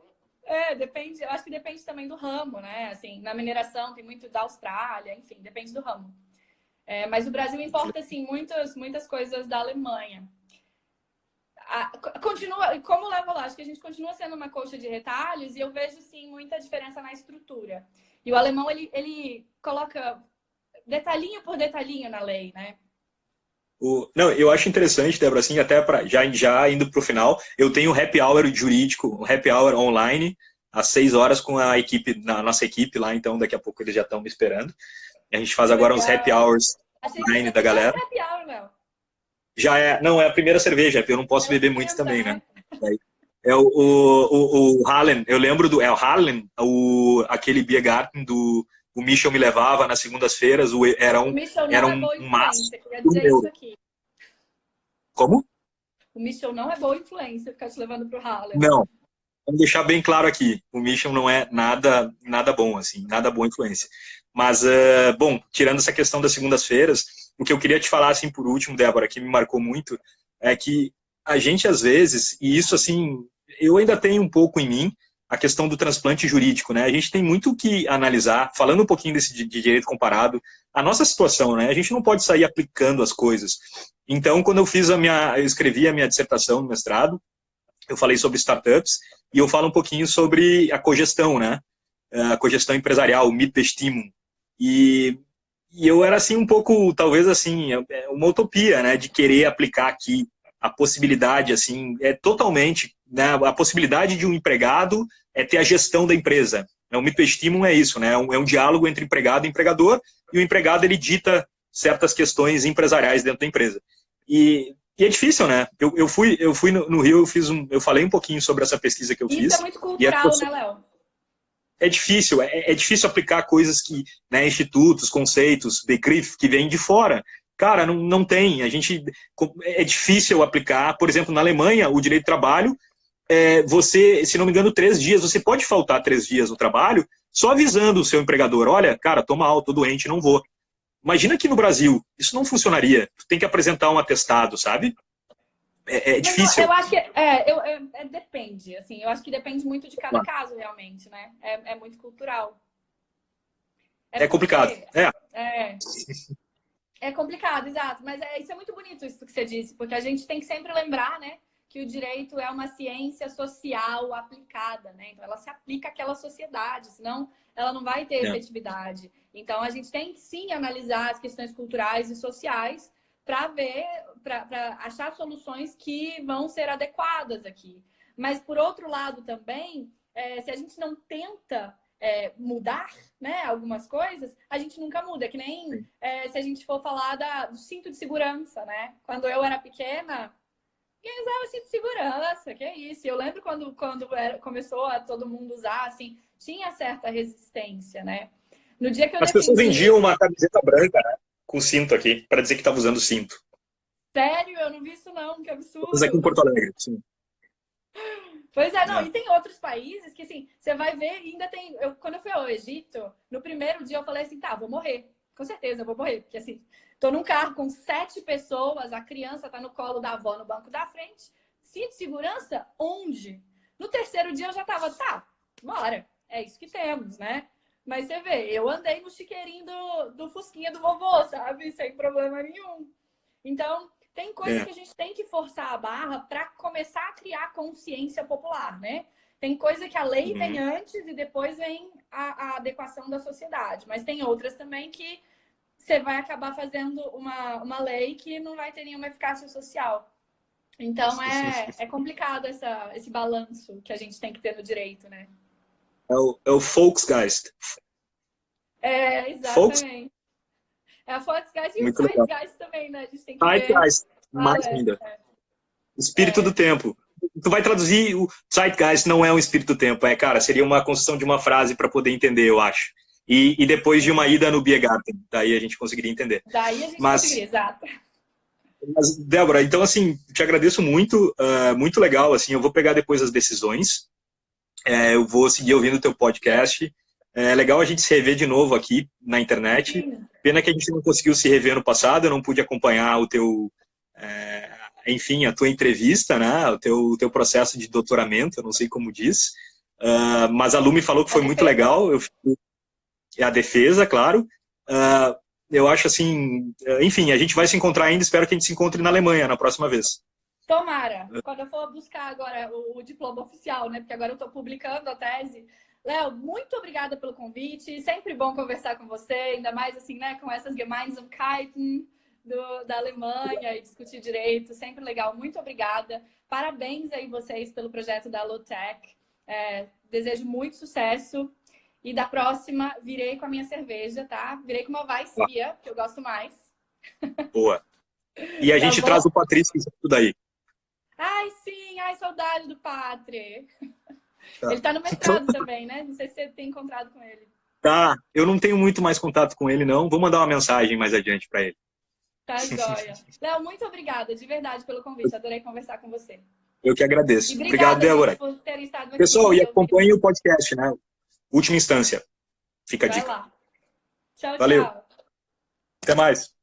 Depende, eu acho que depende também do ramo, né? Assim, na mineração tem muito da Austrália, enfim, depende do ramo. Mas o Brasil importa, assim, muitas coisas da Alemanha. Continua, como o Léo, acho que a gente continua sendo uma coxa de retalhos e eu vejo, sim, muita diferença na estrutura. E o alemão, ele coloca detalhinho por detalhinho na lei, né? Não, eu acho interessante, Débora, assim, até já indo para o final, eu tenho um happy hour jurídico, um happy hour online, às 6 horas com a nossa equipe lá, então daqui a pouco eles já estão me esperando. A gente faz agora uns happy hours online da galera. Happy hour, Léo. Já é, não, é a primeira cerveja, eu não posso beber muito também, né? É o Hallen, eu lembro do, é o Hallen, aquele Biergarten do o Michel me levava nas segundas-feiras, O Michel era não é boa um maço influência, queria de dizer isso €1. aqui. Como? O Michel não é boa influência ficar te levando pro Harlem. Não, vamos deixar bem claro aqui, o Michel não é nada bom, assim, nada boa influência. Mas, bom, tirando essa questão das segundas-feiras, o que eu queria te falar, assim, por último, Débora, que me marcou muito, é que a gente, às vezes, e isso, assim, eu ainda tenho um pouco em mim, a questão do transplante jurídico, né? A gente tem muito o que analisar, falando um pouquinho desse de direito comparado, a nossa situação, né? A gente não pode sair aplicando as coisas. Então, quando eu escrevi a minha dissertação no mestrado, eu falei sobre startups, e eu falo um pouquinho sobre a cogestão, né? A cogestão empresarial, o Mitbestimmung. E, e eu era assim um pouco, talvez assim, uma utopia, né, de querer aplicar aqui a possibilidade, assim, é totalmente, né, a possibilidade de um empregado é ter a gestão da empresa. O Mitbestimmung é isso, né, é um diálogo entre empregado e empregador, e o empregado ele dita certas questões empresariais dentro da empresa. E é difícil, né? Eu fui no Rio, eu falei um pouquinho sobre essa pesquisa que eu Isso é fiz, muito e cultural, né, Léo? é difícil aplicar coisas que, né, institutos, conceitos, Begriff, que vêm de fora. Cara, não tem. É difícil aplicar. Por exemplo, na Alemanha, o direito do trabalho, você, se não me engano, 3 dias, você pode faltar 3 dias no trabalho, só avisando o seu empregador, olha, cara, tô mal, tô doente, não vou. Imagina aqui no Brasil, isso não funcionaria. Tu tem que apresentar um atestado, sabe? É Mas difícil. eu acho que depende, assim, eu acho que depende muito de cada caso, realmente, né? É muito cultural. É É complicado. porque é complicado, exato. Mas isso é muito bonito isso que você disse, porque a gente tem que sempre lembrar, né, que o direito é uma ciência social aplicada, né? Então ela se aplica àquela sociedade, senão ela não vai ter efetividade. Então a gente tem que sim analisar as questões culturais e sociais para ver, para achar soluções que vão ser adequadas aqui. Mas por outro lado também, se a gente não tenta mudar, né, algumas coisas, a gente nunca muda. É que nem se a gente for falar do cinto de segurança, né? Quando eu era pequena, quem usava cinto de segurança, que é isso. Eu lembro quando começou a todo mundo usar, assim, tinha certa resistência, né? No dia que eu As pessoas defendi... vendiam uma camiseta branca, né, com cinto aqui, para dizer que estava usando cinto. Sério? Eu não vi isso não, que Mas aqui em absurdo. Porto Alegre, sim. Pois é, não, e tem outros países que, assim, você vai ver, ainda tem... Quando eu fui ao Egito, no primeiro dia eu falei assim, tá, vou morrer. Com certeza, eu vou morrer. Porque, assim, tô num carro com 7 pessoas, a criança tá no colo da avó no banco da frente. Cinto de segurança? Onde? No terceiro dia eu já tava, tá, bora. É isso que temos, né? Mas você vê, eu andei no chiqueirinho do Fusquinha do vovô, sabe? Sem problema nenhum. Então, tem coisa que a gente tem que forçar a barra para começar a criar consciência popular, né? Tem coisa que a lei vem antes e depois vem a adequação da sociedade. Mas tem outras também que você vai acabar fazendo uma lei que não vai ter nenhuma eficácia social. Então é complicado esse balanço que a gente tem que ter no direito, né? É o Volksgeist. Exatamente. É a Volksgeist e o Muito legal. Zeitgeist também, né? A gente tem que ver. Mais ainda. Espírito do tempo. Tu vai traduzir o Zeitgeist não é um espírito do tempo, cara, seria uma construção de uma frase para poder entender, eu acho. E depois de uma ida no Biergarten, daí a gente conseguiria entender. Daí a gente conseguiria, exato. Mas, Débora, então, assim, te agradeço muito, muito legal, assim, eu vou pegar depois as decisões, eu vou seguir ouvindo o teu podcast, é legal a gente se rever de novo aqui na internet, Sim. Pena que a gente não conseguiu se rever no passado, eu não pude acompanhar o teu, enfim, a tua entrevista, né, o teu processo de doutoramento, eu não sei como diz, mas a Lu me falou que foi muito legal, a defesa, claro, eu acho assim, enfim, a gente vai se encontrar ainda, espero que a gente se encontre na Alemanha na próxima vez. Tomara. Quando eu for buscar agora o diploma oficial, né? Porque agora eu estou publicando a tese. Léo, muito obrigada pelo convite. Sempre bom conversar com você, ainda mais assim, né? Com essas Gemeinsamkeiten da Alemanha e discutir direito. Sempre legal. Muito obrigada. Parabéns aí vocês pelo projeto da Lotec. Desejo muito sucesso. E da próxima, virei com a minha cerveja, tá? Virei com uma Weissbier, que eu gosto mais. Boa. E a Tá gente bom? traz o Patrício junto daí. Ai, sim, ai, saudade do Patre. Tá. Ele tá no Então, mestrado também, né? Não sei se você tem encontrado com ele. tá. Eu não tenho muito mais contato com ele, não. Vou mandar uma mensagem mais adiante para ele. Tá joia. Léo, muito obrigada, de verdade, pelo convite. Adorei conversar com você. Eu que E agradeço. Obrigado, obrigada, gente, Débora. por terem estado aqui Pessoal, e me ouvindo. acompanhe o podcast, né? Última instância. Fica a Vai dica. lá. Tchau, Valeu. tchau. Até mais.